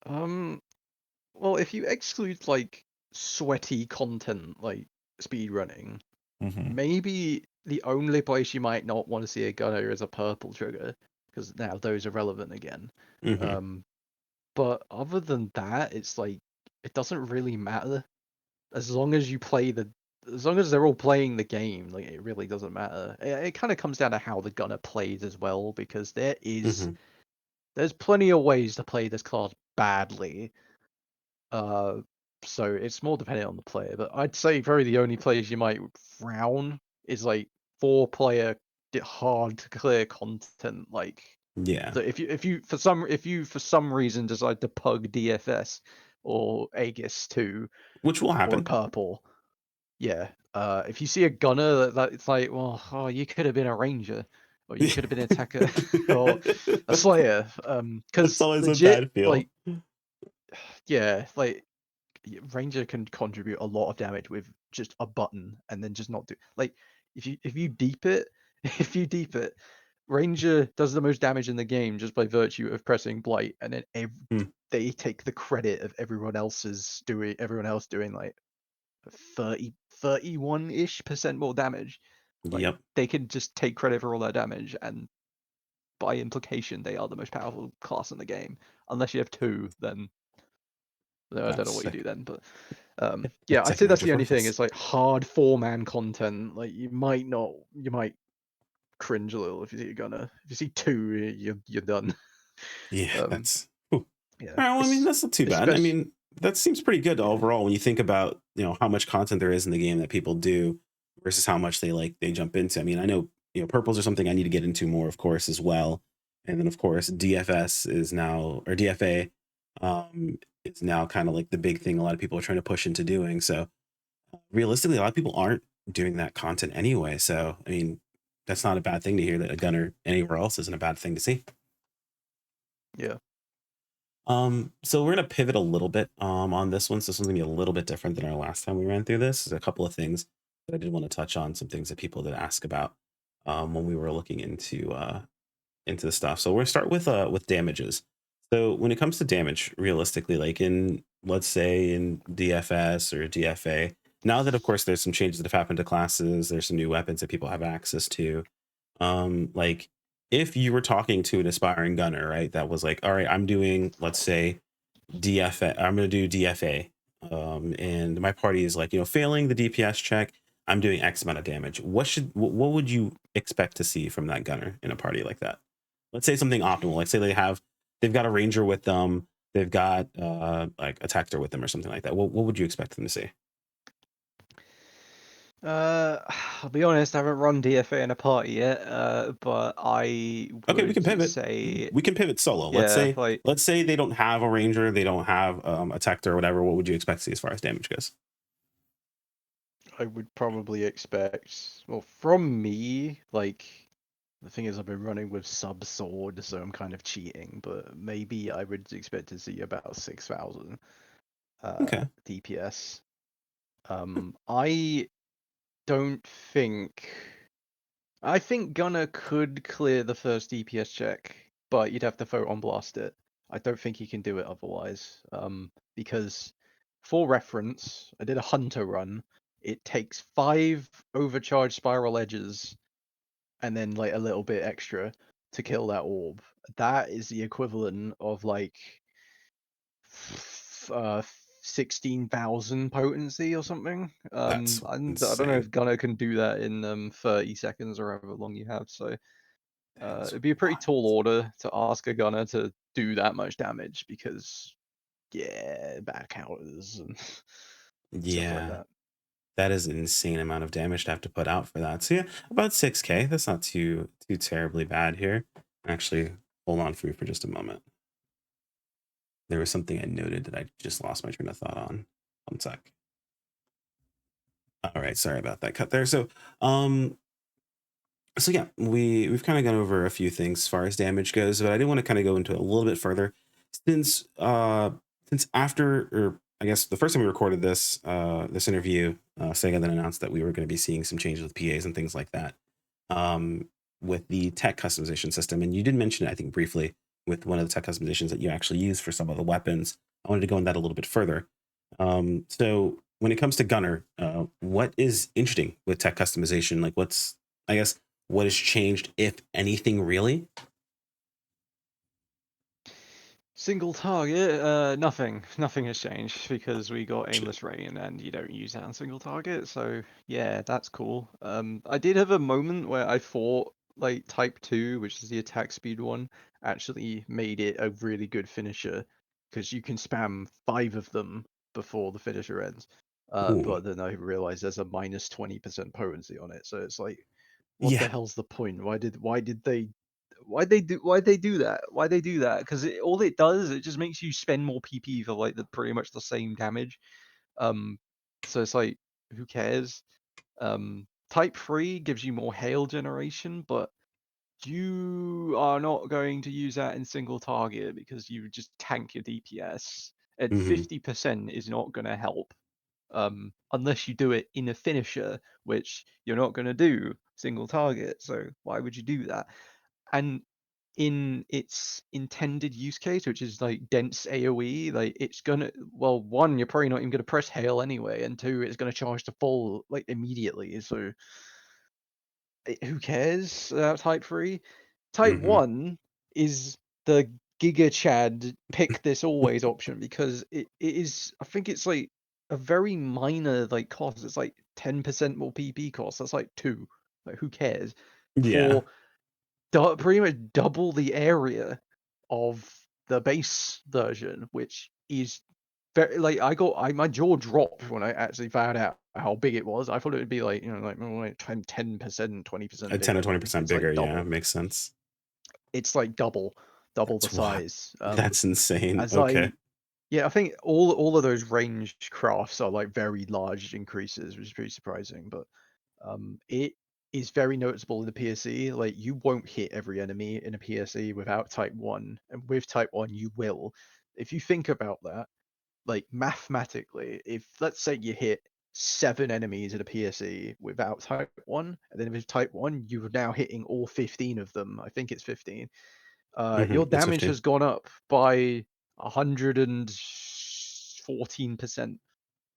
Um, well, if you exclude like sweaty content like speed running, Hmm. maybe the only place you might not want to see a gunner is a purple trigger, because now those are relevant again. Hmm. Um, but other than that, it's like it doesn't really matter as long as as long as they're all playing the game. Like it really doesn't matter. It kind of comes down to how the gunner plays as well, because Hmm. there's plenty of ways to play this class badly. Uh, so it's more dependent on the player, but I'd say probably the only players you might frown is like 4-player hard to clear content. Like, Yeah, so if you for some reason decide to pug DFS or Aegis 2 which will or a happen. purple, yeah. If you see a gunner that it's like, well, oh, you could have been a ranger, or you could have been an attacker, or a slayer. That's Because always a legit, bad feel. like, yeah, like Ranger can contribute a lot of damage with just a button and then just not do like if you deep it, if you deep it, Ranger does the most damage in the game just by virtue of pressing Blight, and then Hmm. they take the credit of everyone else doing like 31-ish% more damage. Like Yep. they can just take credit for all their damage, and by implication, they are the most powerful class in the game. Unless you have two, then I don't That's know what you sick. do then. But yeah, That's I'd sick say that's magic the only thing. rifles. It's like hard 4-man content. Like you might cringe a little if you see a gunner. If you see two, you're done. Yeah, Um, that's. All yeah, right. Well, I mean, that's not too bad. I especially mean, that seems pretty good yeah. overall when you think about how much content there is in the game that people do versus how much they jump into. I mean, I know purples are something I need to get into more, of course, as well. And then of course DFS is now or DFA is now kind of like the big thing a lot of people are trying to push into doing. So realistically, a lot of people aren't doing that content anyway. So I mean, that's not a bad thing to hear that a gunner anywhere else isn't a bad thing to see. Yeah. So we're gonna pivot a little bit on this one. So this one's gonna be a little bit different than our last time we ran through this. There's a couple of things that I did want to touch on, some things that people did ask about when we were looking into the stuff. So we're gonna start with damages. So when it comes to damage, realistically, like in let's say in DFS or DFA, now that of course there's some changes that have happened to classes, there's some new weapons that people have access to. Like if you were talking to an aspiring gunner, right, that was like, all right, I'm doing, let's say, DFA, I'm going to do DFA. And my party is like, failing the DPS check, I'm doing X amount of damage. What would you expect to see from that gunner in a party like that? Let's say something optimal. Like say they've got a ranger with them, they've got like a tactor with them or something like that. What would you expect them to see? I'll be honest, I haven't run DFA in a party yet, but I Okay, we can would pivot. say, We can pivot solo. yeah, like Let's say they don't have a ranger, they don't have a tactor or whatever. What would you expect to see as far as damage goes? I would probably expect, well, from me, like the thing is, I've been running with sub sword, so I'm kind of cheating, but maybe I would expect to see about 6,000 Okay. DPS. I don't think. I think Gunner could clear the first DPS check, but you'd have to photon blast it. I don't think he can do it otherwise. Because for reference, I did a hunter run. It takes 5 overcharged spiral edges and then like a little bit extra to kill that orb. That is the equivalent of like uh 16,000 potency or something. That's And I don't know insane. if Gunner can do that in 30 seconds or however long you have. So That is it'd be a pretty wild. tall order to ask a Gunner to do that much damage because yeah, back counters and stuff like Yeah, that. that is an insane amount of damage to have to put out for that. So yeah, about 6K. That's not too terribly bad here. Actually, hold on for me for just a moment. There was something I noted that I just lost my train of thought on. One sec. All right, sorry about that cut there. So yeah, we've kind of gone over a few things as far as damage goes, but I did want to kind of go into it a little bit further since since after, or I guess the first time we recorded this interview, Sega then announced that we were going to be seeing some changes with PAs and things like that um, with the tech customization system, and you did mention it, I think, briefly with one of the tech customizations that you actually use for some of the weapons. I wanted to go in that a little bit further. So when it comes to Gunner, what is interesting with tech customization? Like, I guess what has changed, if anything, really? Single target, nothing. Nothing has changed because we got Actually, aimless rain and you don't use that on single target. So yeah, that's cool. I did have a moment where I thought like type 2, which is the attack speed one, actually made it a really good finisher because you can spam 5 of them before the finisher ends. ooh, But then I realized there's a minus 20% potency on it. So it's like, what the yeah, hell's the point? Why'd they do that? Why'd they do that? Because all it does, it just makes you spend more PP for like the pretty much the same damage. Um, so it's like, who cares? Type 3 gives you more hail generation, but you are not going to use that in single target because you just tank your DPS. And hmm 50% is not going to help unless you do it in a finisher, which you're not going to do single target. So why would you do that? And in its intended use case, which is like dense AoE, like it's gonna, well, one, you're probably not even gonna press hail anyway, and two, it's gonna charge to full like immediately. So who cares about Type 3? Type Hmm. 1 is the Giga Chad pick this always option because it is, I think it's like a very minor like cost. It's like 10% more PP cost. That's like 2. Like who cares? Yeah. For pretty much double the area of the base version, which is very like my jaw dropped when I actually found out how big it was. I thought it would be like, like 10%, 20% A 10 or bigger, twenty but percent it's like bigger. Yeah, double. makes sense. It's like double the That's what. size. That's insane. As Okay. I Yeah, I think all of those ranged crafts are like very large increases, which is pretty surprising. But it is very noticeable in the PSE. Like you won't hit every enemy in a PSE without Type 1, and with Type 1 you will. If you think about that, like mathematically, if let's say you hit 7 enemies in a PSE without Type 1, and then with Type 1 you're now hitting all 15 of them. I think it's 15. Your It's damage 15. has gone up by 114%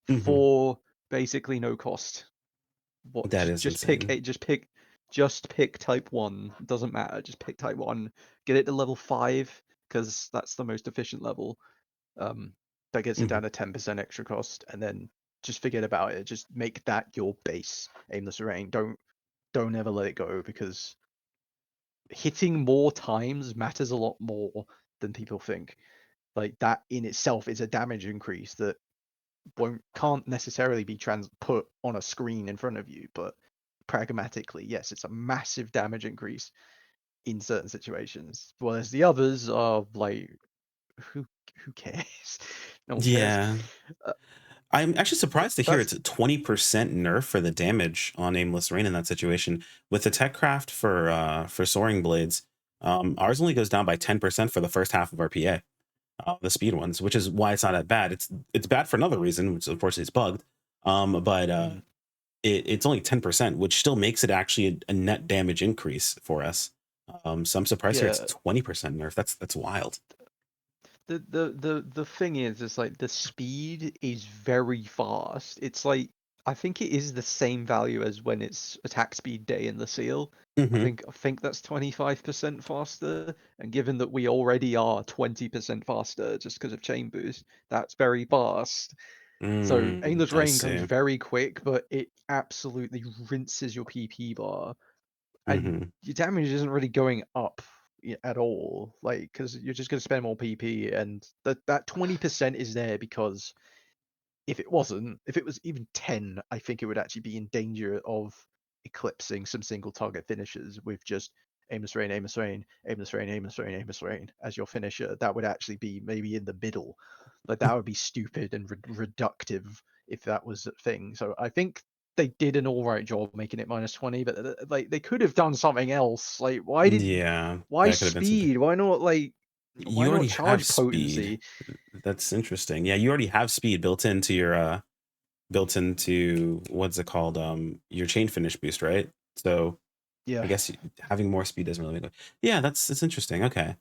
Hmm. for basically no cost. What? That is Just pick insane. a just pick Type 1. Doesn't matter. Just pick Type 1. Get it to level 5 because that's the most efficient level. That gets it Hmm. down to 10% extra cost, and then just forget about it. Just make that your base aimless rain. Don't ever let it go because hitting more times matters a lot more than people think. Like that in itself is a damage increase that can't necessarily be put on a screen in front of you, but pragmatically, yes, it's a massive damage increase in certain situations. Whereas the others are like, who who cares? No one cares. Yeah. Uh, I'm actually surprised to hear that's it's a 20% nerf for the damage on aimless rain in that situation. With the tech craft for soaring blades, ours only goes down by 10% for the first half of our PA, the speed ones, which is why it's not that bad. It's bad for another reason, which unfortunately is bugged. But it's only 10%, which still makes it actually a net damage increase for us. So I'm surprised here it's yeah. 20% nerf. That's wild. The thing is like the speed is very fast. It's like I think it is the same value as when it's attack speed day in the seal. Hmm. I think that's 25% faster, and given that we already are 20% faster just because of chain boost, that's very fast. So aimless I rain comes see. very quick, but it absolutely rinses your PP bar, and Hmm. your damage isn't really going up at all, like because you're just going to spend more PP, and that 20% is there because if it was even 10, I think it would actually be in danger of eclipsing some single target finishes with just aimless rain, aimless rain, aimless rain, aimless rain, aimless rain as your finisher. That would actually be maybe in the middle. Like that would be stupid and reductive if that was a thing. So I think they did an all right job making it -20, but like they could have done something else. Like Yeah, why that could have been something. speed? Why You not already have charge speed. potency? That's interesting. Yeah, you already have speed built into your built into what's it called? Your chain finish boost, right? So I Yeah. guess having more speed doesn't really make it. Yeah, that's interesting. Okay.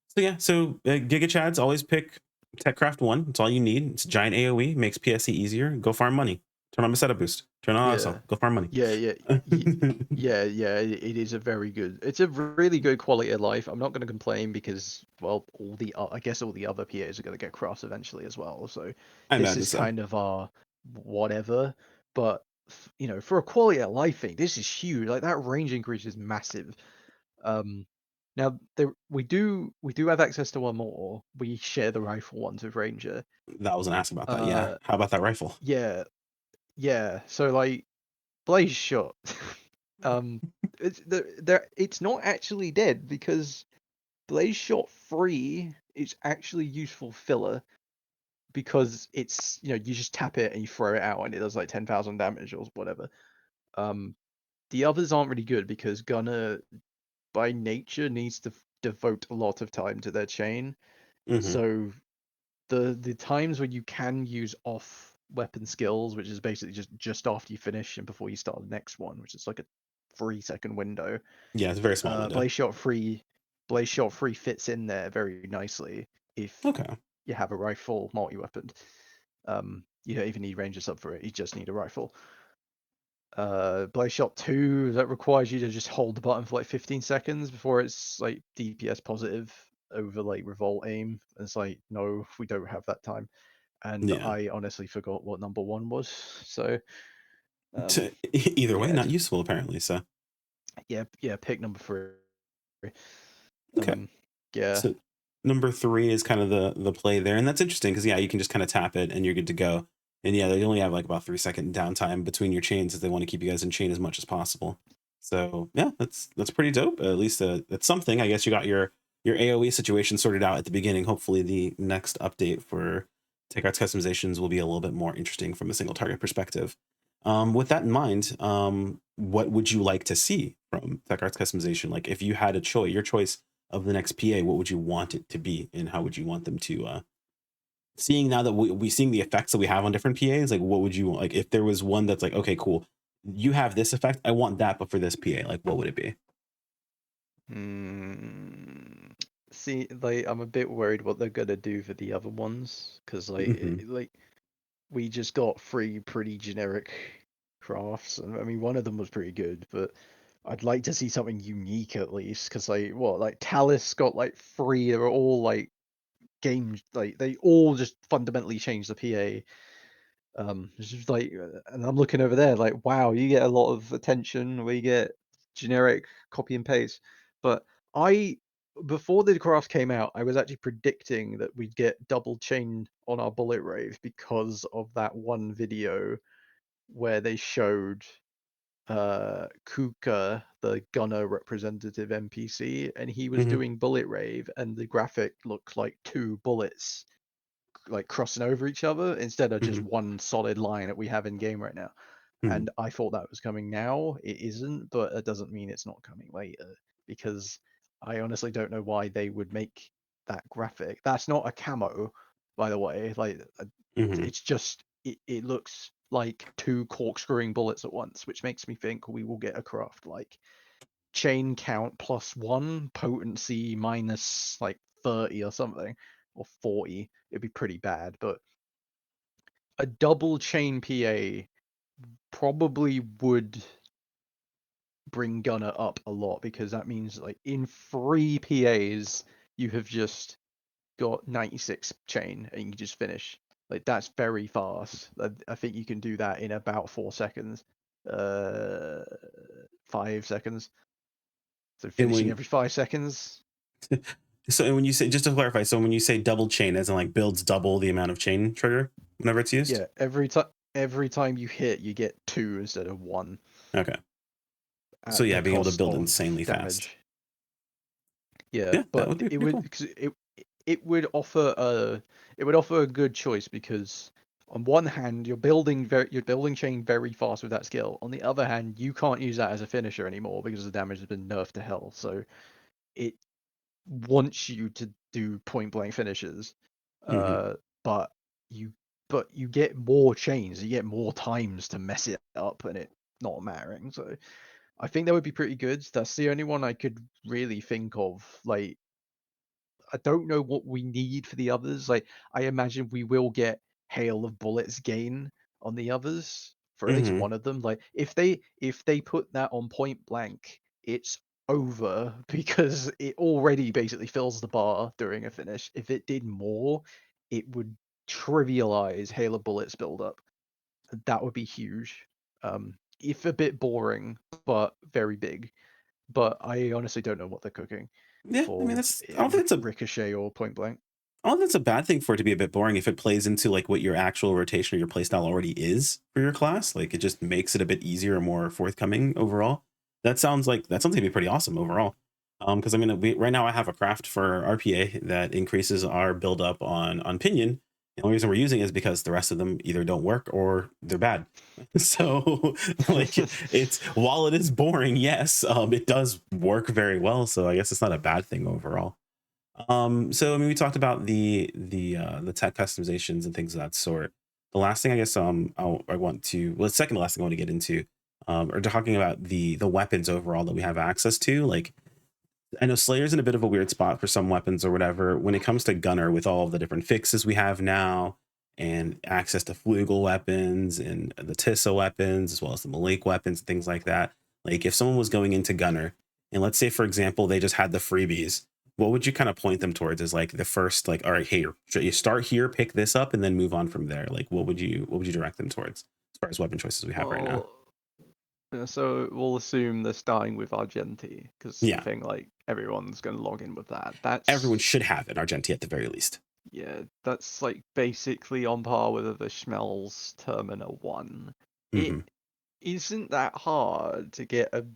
So yeah, so Giga Chads always pick TechCraft 1. It's all you need. It's giant AoE, makes PSE easier. Go farm money. Turn on my setup boost. Turn on Yeah. also. Go farm money. Yeah, yeah, yeah. It is a very good. It's a really good quality of life. I'm not going to complain because, well, I guess all the other PAs are going to get cross eventually as well. So I this imagine is so. kind of our whatever. But for a quality of life thing, this is huge. Like that range increase is massive. Um, Now we do have access to one more. We share the rifle ones with Ranger. That wasn't asked about that. Yeah. Uh, How about that rifle? yeah, yeah. So like Blaze shot. It's not actually dead because Blaze Shot 3 is actually useful filler because it's you just tap it and you throw it out and it does like 10,000 damage or whatever. Um, the others aren't really good because Gunner by nature needs to devote a lot of time to their chain. Hmm. So the times when you can use off weapon skills, which is basically just after you finish and before you start the next one, which is like a 3-second window. Yeah, it's a very small window. Blaze Shot 3 fits in there very nicely if Okay. you have a rifle multi-weapon. You don't even need Ranger sub for it, you just need a rifle. PSO2 that requires you to just hold the button for like 15 seconds before it's like DPS positive over like revolt aim. And it's like, no, we don't have that time. And Yeah. I honestly forgot what number 1 was. So Either way, yeah, not useful apparently. So yeah, pick number 3. okay. Yeah. So number 3 is kind of the play there, and that's interesting because yeah, you can just kind of tap it and you're good to go. And yeah, they only have like about 3-second downtime between your chains as they want to keep you guys in chain as much as possible. So yeah, that's pretty dope. At least that's something. I guess you got your AOE situation sorted out at the beginning. Hopefully, the next update for Tech Arts customizations will be a little bit more interesting from a single target perspective. With that in mind, what would you like to see from Tech Arts customization? Like, if you had a choice, your choice of the next PA, what would you want it to be, and how would you want them to? Seeing now that we seeing the effects that we have on different PAs, like, what would you like if there was one that's like, okay, cool, you have this effect, I want that, but for this PA, like, what would it be? See, like, I'm a bit worried what they're gonna do for the other ones, because Mm-hmm. like we just got 3 pretty generic crafts, and I mean one of them was pretty good, but I'd like to see something unique at least, because like Talus got like 3, they were all like game, like they all just fundamentally changed the PA. It's just like, and I'm looking over there, like, wow, you get a lot of attention. We get generic copy and paste. But I, before the craft came out, I was actually predicting that we'd get double chain on our bullet rave because of that one video where they showed Kuka, the gunner representative NPC, and he was Mm-hmm. doing bullet rave, and the graphic looked like 2 bullets like crossing over each other instead of just Mm-hmm. one solid line that we have in game right now. Mm-hmm. And I thought that was coming now. It isn't, but it doesn't mean it's not coming later, because I honestly don't know why they would make that graphic. That's not a camo, by the way. Like, Mm-hmm. it's just it looks like 2 corkscrewing bullets at once, which makes me think we will get a craft like chain count +1, potency minus like 30 or something, or 40. It'd be pretty bad, but a double chain PA probably would bring Gunner up a lot, because that means like in 3 PAs you have just got 96 chain and you can just finish. Like, that's very fast. I think you can do that in about 4 seconds. 5 seconds. So And finishing when every 5 seconds. so when you say, just to clarify, so when you say double chain, as in like builds double the amount of chain trigger whenever it's used? Yeah, every time you hit, you get 2 instead of 1 Okay. So at yeah, the being able to cost build of insanely fast. damage. Yeah, Yeah, that but would be it pretty would, cool. because it would offer a good choice, because on one hand you're building chain very fast with that skill. On the other hand, you can't use that as a finisher anymore because the damage has been nerfed to hell. So it wants you to do point blank finishes, Mm-hmm. but you you get more chains, you get more times to mess it up, and it not mattering. So I think that would be pretty good. That's the only one I could really think of. Like, I don't know what we need for the others. Like, I imagine we will get hail of bullets gain on the others for at least Mm-hmm. one of them. Like, if they put that on point blank, it's over, because it already basically fills the bar during a finish. If it did more, it would trivialize hail of bullets build up. That would be huge. If a bit boring, but very big. But I honestly don't know what they're cooking Yeah, I mean, for that's I don't think it's a Ricochet or Point Blank. I don't think it's a bad thing for it to be a bit boring if it plays into like what your actual rotation or your playstyle already is for your class. Like, it just makes it a bit easier and more forthcoming overall. That sounds like it'd be pretty awesome overall. Because I mean, right now I have a craft for RPA that increases our build up on Pinion. The only reason we're using it is because the rest of them either don't work or they're bad. So like, it's, while it is boring, yes, it does work very well. So I guess it's not a bad thing overall. So I mean, we talked about the tech customizations and things of that sort. The last thing I guess I want to, well, the second to last thing I want to get into, are talking about the weapons overall that we have access to. Like, I know Slayer's in a bit of a weird spot for some weapons or whatever when it comes to Gunner, with all of the different fixes we have now and access to flugel weapons and the Tissa weapons, as well as the Malik weapons, things like that. Like if someone was going into Gunner, and let's say, for example, they just had the freebies, what would you kind of point them towards as like the first, like, all right, hey, you start here, pick this up, and then move on from there? Like, what would you direct them towards as far as weapon choices we have right now? Well, so we'll assume they're starting with Argenti, because I Yeah, think like everyone's going to log in with that. everyone That's should have an Argenti at the very least. yeah, that's like basically on par with the Schmelz Termina 1. It Hmm. isn't that hard to get a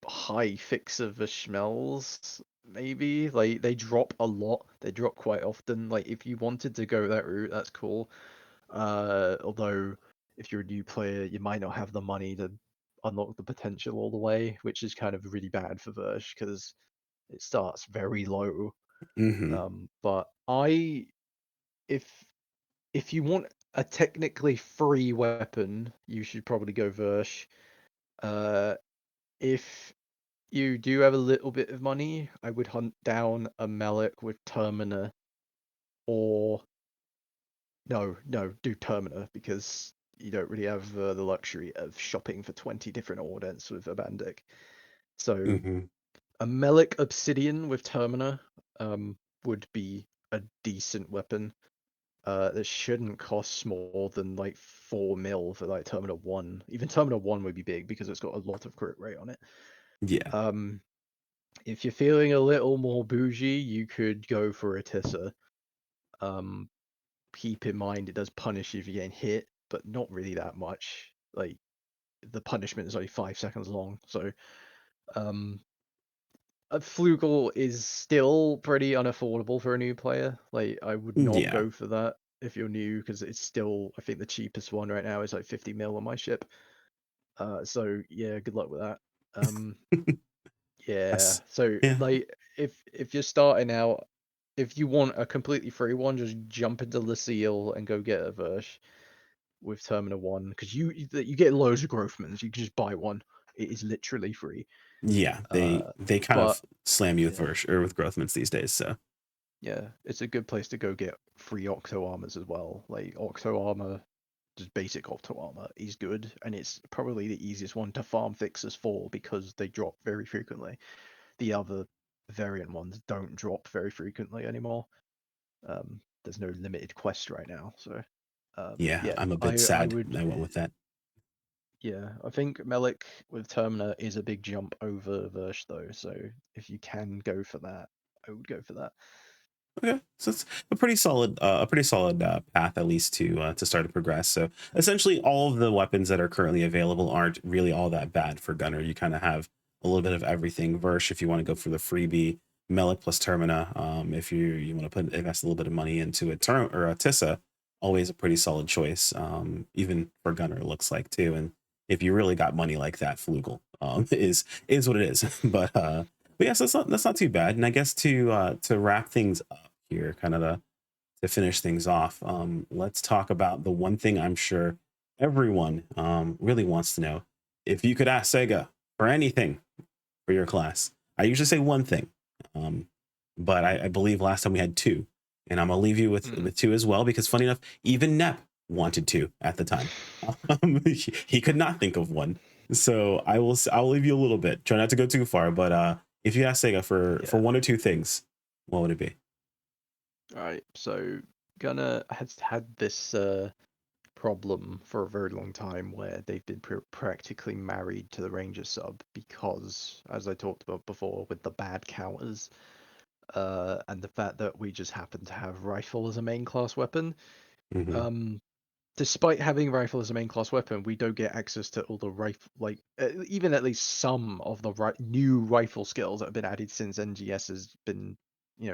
high fix of the Schmelz, maybe. Like they drop a lot. They drop quite often. Like if you wanted to go that route, that's cool. Although if you're a new player, you might not have the money to unlock the potential all the way, which is kind of really bad for Verge because it starts very low. Hmm. But if if you want a technically free weapon, you should probably go Verge. Uh, if you do have a little bit of money, I would hunt down a Malik with Termina, or no, do Termina because you don't really have the luxury of shopping for 20 different orders with a Bandic. So Hmm. a Melic Obsidian with Termina would be a decent weapon. That shouldn't cost more than like 4 mil for like Termina 1. Even Termina 1 would be big because it's got a lot of crit rate on it. Yeah. Um, if you're feeling a little more bougie, you could go for a Tissa. Um, Keep in mind it does punish you if you're getting hit, but not really that much. Like the punishment is only 5 seconds long, so um, a Flugel is still pretty unaffordable for a new player. Like I would not Yeah. go for that if you're new because it's still, I think the cheapest one right now is like 50 mil on my ship. So yeah, good luck with that. Um, yeah. That's So yeah. like if you're starting out, if you want a completely free one, just jump into Lucille and go get a Verge with Terminal 1 because you get loads of Growthmans. You can just buy one. It is literally free. Yeah, Uh, they kind but of slam you with yeah, or with Growthments these days. So yeah, it's a good place to go get free Octo armors as well. Like Octo armor, just basic Octo armor is good, and it's probably the easiest one to farm fixes for because they drop very frequently. The other variant ones don't drop very frequently anymore. There's no limited quest right now, so yeah, yeah, I'm a bit I sad would. I went with that. Yeah, I think Melik with Termina is a big jump over Versh though, so if you can go for that, I would go for that. Okay, so it's a pretty solid path at least to start to progress. So essentially, all of the weapons that are currently available aren't really all that bad for Gunner. You kind of have a little bit of everything. Versh, if you want to go for the freebie, Melik plus Termina. If you want to invest a little bit of money into a Term or a Tissa, always a pretty solid choice. Even for Gunner, it looks like too. And if you really got money like that, Flugel is what it is. But yes, that's not too bad. And I guess to wrap things up here, kind of to finish things off, let's talk about the one thing I'm sure everyone really wants to know. If you could ask Sega for anything for your class, I usually say one thing, um, but I believe last time we had two, and I'm gonna leave you with Mm. two as well because funny enough, even Nep wanted two at the time. He could not think of one, so I'll leave you a little bit. Try not to go too far, but if you ask Sega for Yeah. one or two things, what would it be? All right. So Gunner has had this problem for a very long time where they've been practically married to the Ranger sub because, as I talked about before, with the bad counters and the fact that we just happen to have rifle as a main class weapon. Hmm. Um, Despite having rifle as a main class weapon, we don't get access to all the rifle, like even at least some of the new rifle skills that have been added since NGS has been,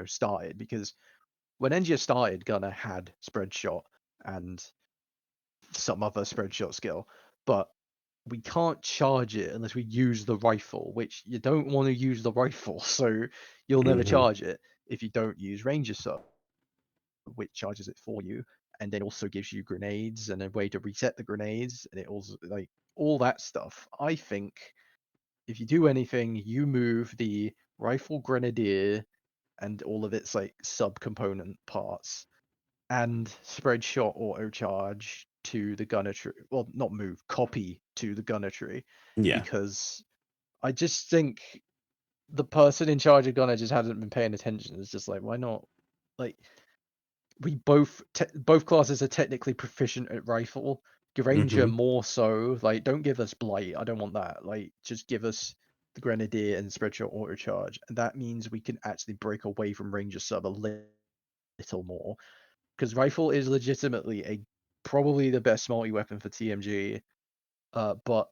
started. Because when NGS started, Gunner had spread shot and some other spread shot skill, but we can't charge it unless we use the rifle, which you don't want to use the rifle, so you'll never Hmm. charge it if you don't use Ranger sub, which charges it for you, and then also gives you grenades and a way to reset the grenades, and it also like all that stuff. I think if you do anything, you move the rifle grenadier and all of its like sub component parts and spread shot auto charge to the gunner tree. Well, not move, copy to the gunner tree, Yeah. because I just think the person in charge of gunner just hasn't been paying attention. It's just like, why not? Like, we both classes are technically proficient at rifle. Ranger Mm-hmm. more so. Like, don't give us blight. I don't want that. Like, just give us the grenadier and spread shot auto charge, and that means we can actually break away from ranger sub a little more, because rifle is legitimately probably the best multi-weapon for TMG, but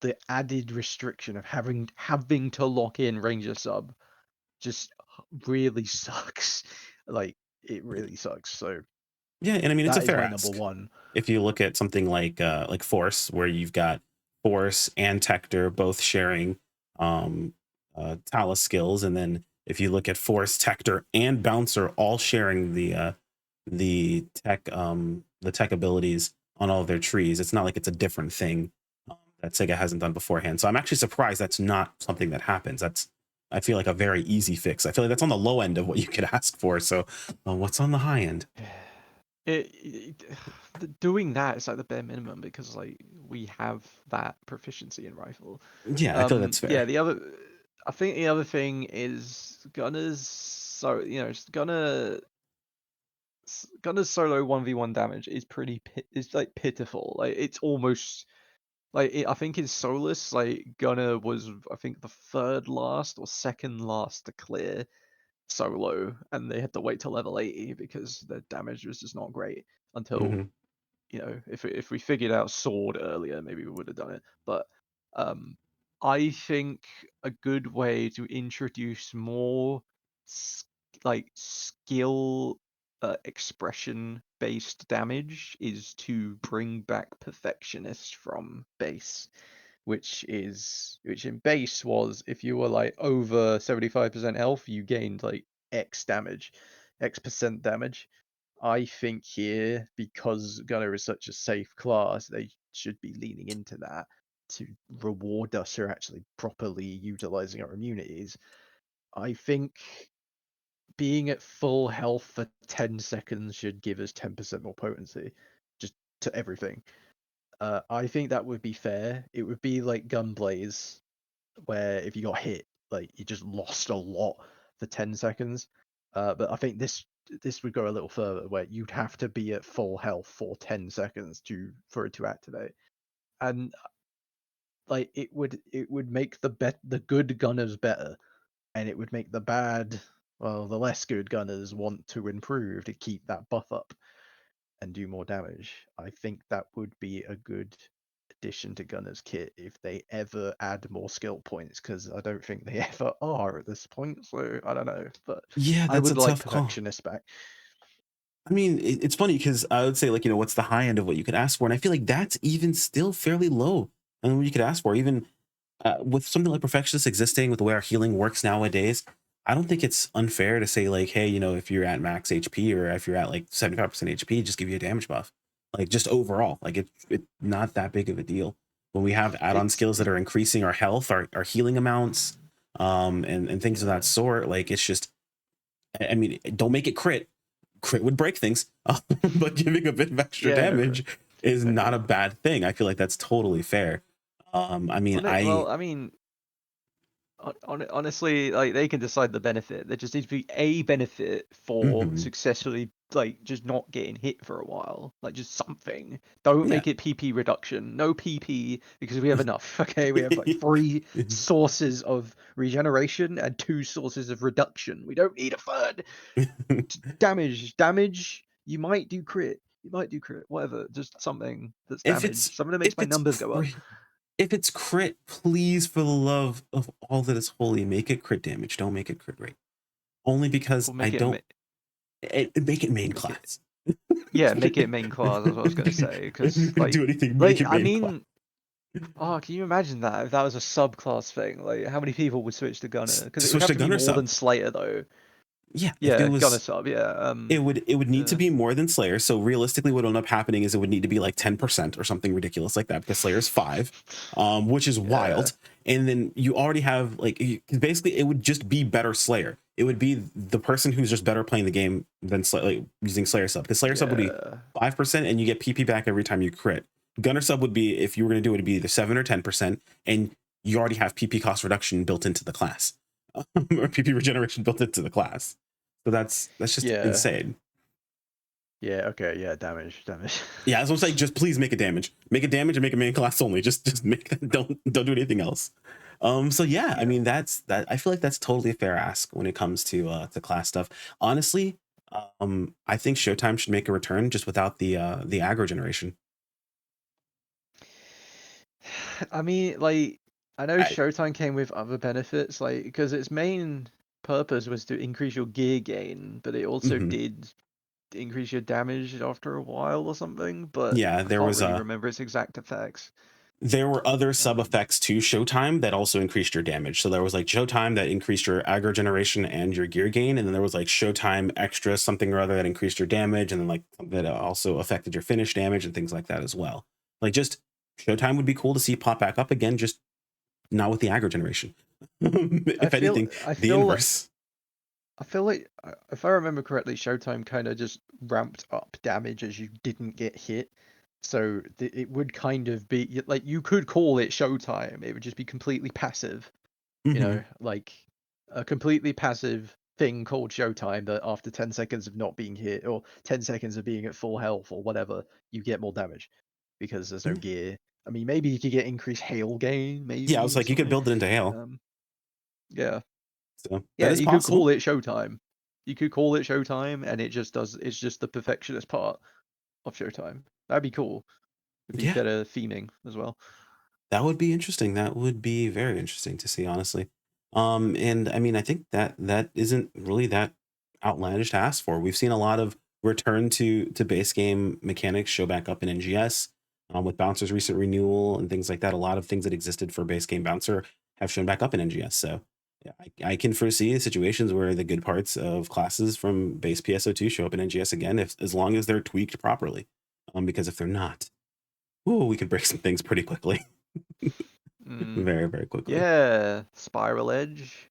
the added restriction of having to lock in ranger sub just really sucks. Like, it really sucks. So Yeah, and I mean it's a that is fair my number ask. one. If you look at something like Force, where you've got Force and Tector both sharing Talus skills, and then if you look at Force, Tector, and Bouncer all sharing the tech abilities on all of their trees, it's not like it's a different thing that Sega hasn't done beforehand. So I'm actually surprised that's not something that happens. That's, I feel like, a very easy fix. I feel like that's on the low end of what you could ask for. So what's on the high end? Doing that is like the bare minimum, because like we have that proficiency in rifle. Yeah, I feel that's fair. Yeah, I think the other thing is gunners. So, you know, gunner's solo 1v1 damage is is like pitiful. Like, it's almost like I think in Solus, like gunner was, I think, the third last or second last to clear solo, and they had to wait till level 80 because the damage was just not great until, Mm-hmm. you know, if we figured out sword earlier, maybe we would have done it. But I think a good way to introduce more like skill expression based damage is to bring back perfectionist from base, which in base was, if you were like over 75% health, you gained like X damage, X% damage. I think here, because Gunner is such a safe class, they should be leaning into that to reward us for actually properly utilizing our immunities. I think being at full health for 10 seconds should give us 10% more potency, just to everything. I think that would be fair. It would be like Gunblaze, where if you got hit, like, you just lost a lot for 10 seconds. But I think this would go a little further, where you'd have to be at full health for 10 seconds for it to activate. And like, it would make the good gunners better, and it would make the less good gunners want to improve to keep that buff up and do more damage. I think that would be a good addition to Gunner's kit if they ever add more skill points, because I don't think they ever are at this point. So I don't know, but Yeah, I that's a would like tough call. Perfectionist back. I mean, it's funny because I would say, like, what's the high end of what you could ask for? And I feel like that's even still fairly low. And what you could ask for, even with something like Perfectionist existing, with the way our healing works nowadays, I don't think it's unfair to say, like, hey, if you're at max HP or if you're at like 75% HP, just give you a damage buff. Like, just overall, like, it's not that big of a deal. When we have add-on It's skills that are increasing our health, our healing amounts, and things of that sort, like, it's just, I mean, don't make it crit. Crit would break things, but giving a bit of extra no crit. damage is not a bad thing. I feel like that's totally fair. I mean, Honestly, like, they can decide the benefit. There just needs to be a benefit for mhm. successfully, like, just not getting hit for a while. Like, just something. Don't Yeah. make it PP reduction. No PP, because we have enough. Okay, we have like 3 sources of regeneration and 2 sources of reduction. We don't need a third. Damage. You might do crit. Whatever. Just something that's if damage. it's Something that makes if my it's numbers go up. if it's crit, please, for the love of all that is holy, make it crit damage. Don't make it crit rate. Only because Or I make don't make it main make it class. Yeah, make it main class. That's what I was gonna say. Because Do anything, make it I main class. mean, oh, can you imagine that if that was a subclass thing? Like, how many people would switch to Gunner? Because To it would switch have to to be gunner more sub. than Slayer, though. Yeah, if it Yeah, Gunner was, sub. Yeah. it would need to Yeah. be more than Slayer. So realistically, what will end up happening is it would need to be like 10% or something ridiculous like that, because Slayer is 5, which is Yeah. wild. And then you already have, like, basically it would just be better Slayer. it would be the person who's just better playing the game than like using Slayer sub, because Slayer sub would be Yeah. 5% and you get PP back every time you crit. Gunner sub would be, if you were going to do it, it'd be either 7 or 10%, and you already have PP cost reduction built into the class, or PP regeneration built into the class. So that's just Yeah. insane. Yeah. Okay. Yeah. Damage. Yeah, that's what I'm saying. Just please make a damage, and make a main class only. Just make that. Don't do anything else. So yeah, I mean that's that. I feel like that's totally a fair ask when it comes to class stuff. Honestly, I think Showtime should make a return just without the aggro generation. I mean, like, I know I- Showtime came with other benefits, like, because its main purpose was to increase your gear gain, but it also Mhm. did increase your damage after a while or something. But Yeah, I there can't was really remember its exact effects. there were other sub effects to Showtime that also increased your damage. So there was like Showtime that increased your aggro generation and your gear gain, and then there was like Showtime extra something or other that increased your damage, and then like that also affected your finish damage and things like that as well. Like just Showtime would be cool to see pop back up again, just not with the aggro generation. If anything, I the feel like inverse. I feel like, if I remember correctly, Showtime kind of just ramped up damage as you didn't get hit. So it would kind of be like, you could call it Showtime. It would just be completely passive, you Mhm. know, like a completely passive thing called Showtime that after 10 seconds of not being hit or 10 seconds of being at full health or whatever, you get more damage because there's no Yeah. gear. I mean, maybe you could get increased hail gain, maybe, Yeah, I was or like, you could something. build it into hail. Yeah. So Yeah, that is you could possible. call it Showtime. You could call it Showtime, and it's just the perfectionist part of Showtime. That'd be cool. It'd be Yeah, better theming as well. that would be interesting. That would be very interesting to see, honestly. And I mean, I think that that isn't really that outlandish to ask for. We've seen a lot of return to base game mechanics show back up in NGS, with Bouncer's recent renewal and things like that. A lot of things that existed for base game Bouncer have shown back up in NGS. So yeah, I can foresee situations where the good parts of classes from base PSO2 show up in NGS again, if as long as they're tweaked properly. Because if they're not, ooh, we could break some things pretty quickly. Mm, Very, very quickly. yeah, Spiral Edge.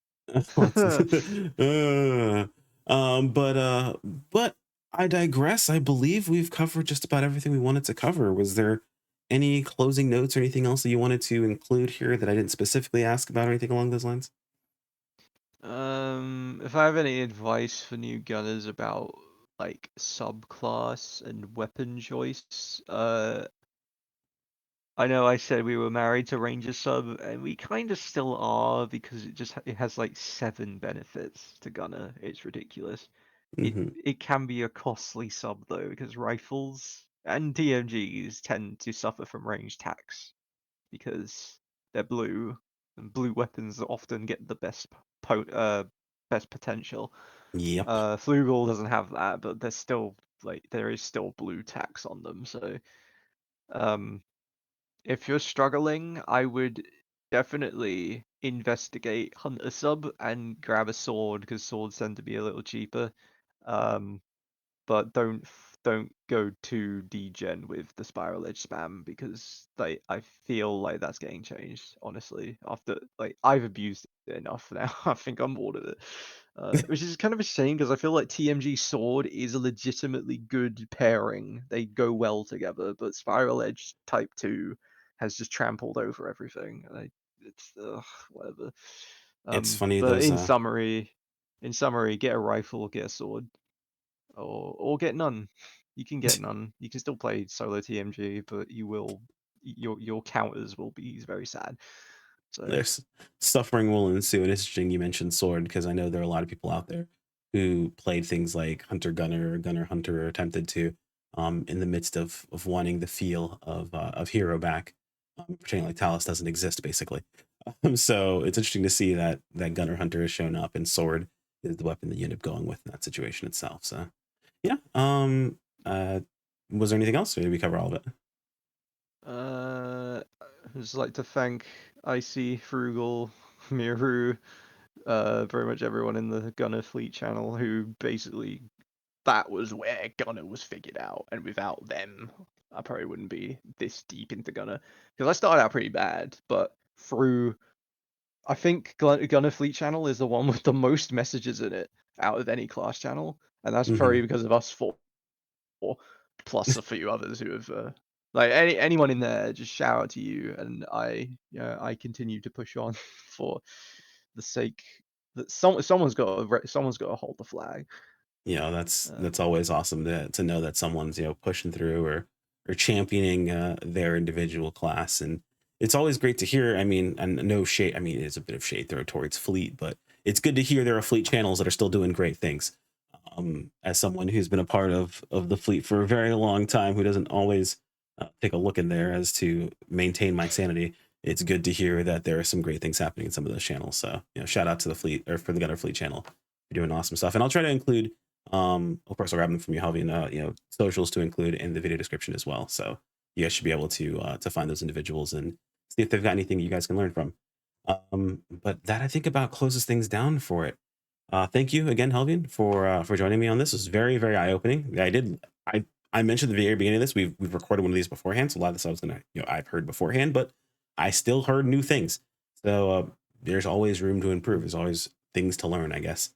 Uh, but I digress. I believe we've covered just about everything we wanted to cover. Was there any closing notes or anything else that you wanted to include here that I didn't specifically ask about or anything along those lines? If I have any advice for new gunners about like subclass and weapon choice, I know I said we were married to Ranger sub, and we kind of still are because it has like 7 benefits to gunner. It's ridiculous. Hmm. It can be a costly sub though, because rifles and TMGs tend to suffer from range tax because they're blue, and blue weapons often get the best potential. Yep. Flugel doesn't have that, but there's still there is still blue tax on them. So um, if you're struggling, I would definitely investigate Hunter sub and grab a sword because swords tend to be a little cheaper. Um, but don't go too degen with the spiral edge spam because like I feel like that's getting changed honestly after like I've abused it enough now. I think I'm bored of it, which is kind of a shame because I feel like TMG sword is a legitimately good pairing. They go well together, but spiral edge type 2 has just trampled over everything. It's whatever. It's funny But those in summary, get a rifle, get a sword, or get none. You can get none. You can still play solo TMG, but your counters will be very sad. So there's suffering will ensue. And it's interesting you mentioned sword because I know there are a lot of people out there who played things like Hunter Gunner or Gunner Hunter or attempted to, in the midst of wanting the feel of hero back, pretending like Talus doesn't exist basically. So it's interesting to see that Gunner Hunter has shown up and sword is the weapon that you end up going with in that situation itself. So yeah. Uh was there anything else or did we cover all of it? I'd just like to thank Icy, Frugal, Miru, very much everyone in the Gunner Fleet channel who basically that was where Gunner was figured out, and without them, I probably wouldn't be this deep into Gunner because I started out pretty bad, but through I think Gunner Fleet channel is the one with the most messages in it out of any class channel, and that's very because of us four, plus a few others who have like anyone in there. Just shout out to you, and I continue to push on for the sake that someone's got to hold the flag. You know, that's always awesome to know that someone's, you know, pushing through or championing their individual class. And it's always great to hear. I mean, and no shade, I mean, it's a bit of shade throw towards Fleet, but it's good to hear there are Fleet channels that are still doing great things. As someone who's been a part of the Fleet for a very long time, who doesn't always take a look in there as to maintain my sanity, it's good to hear that there are some great things happening in some of those channels. So, you know, shout out to the Fleet, or for the Gunner Fleet channel. You're doing awesome stuff. And I'll try to include, of course, I'll grab them from you, Helvian, you know, socials to include in the video description as well. So you guys should be able to find those individuals and see if they've got anything you guys can learn from. But that, I think, about closes things down for it. Thank you again, Helvian, for joining me on this. It was very, very eye-opening. I mentioned at the very beginning of this, we've recorded one of these beforehand, so a lot of this I've heard beforehand, but I still heard new things. So there's always room to improve. There's always things to learn, I guess.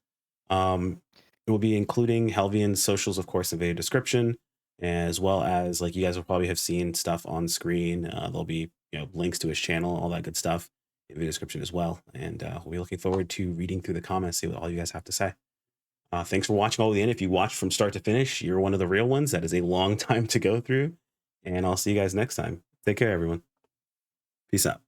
We'll be including Helvian's socials, of course, in the video description, as well as, like, you guys will probably have seen stuff on screen. There'll be, you know, links to his channel, all that good stuff in the description as well. And we'll be looking forward to reading through the comments, see what all you guys have to say. Thanks for watching all the way in. If you watched from start to finish, you're one of the real ones. That is a long time to go through. And I'll see you guys next time. Take care, everyone. Peace out.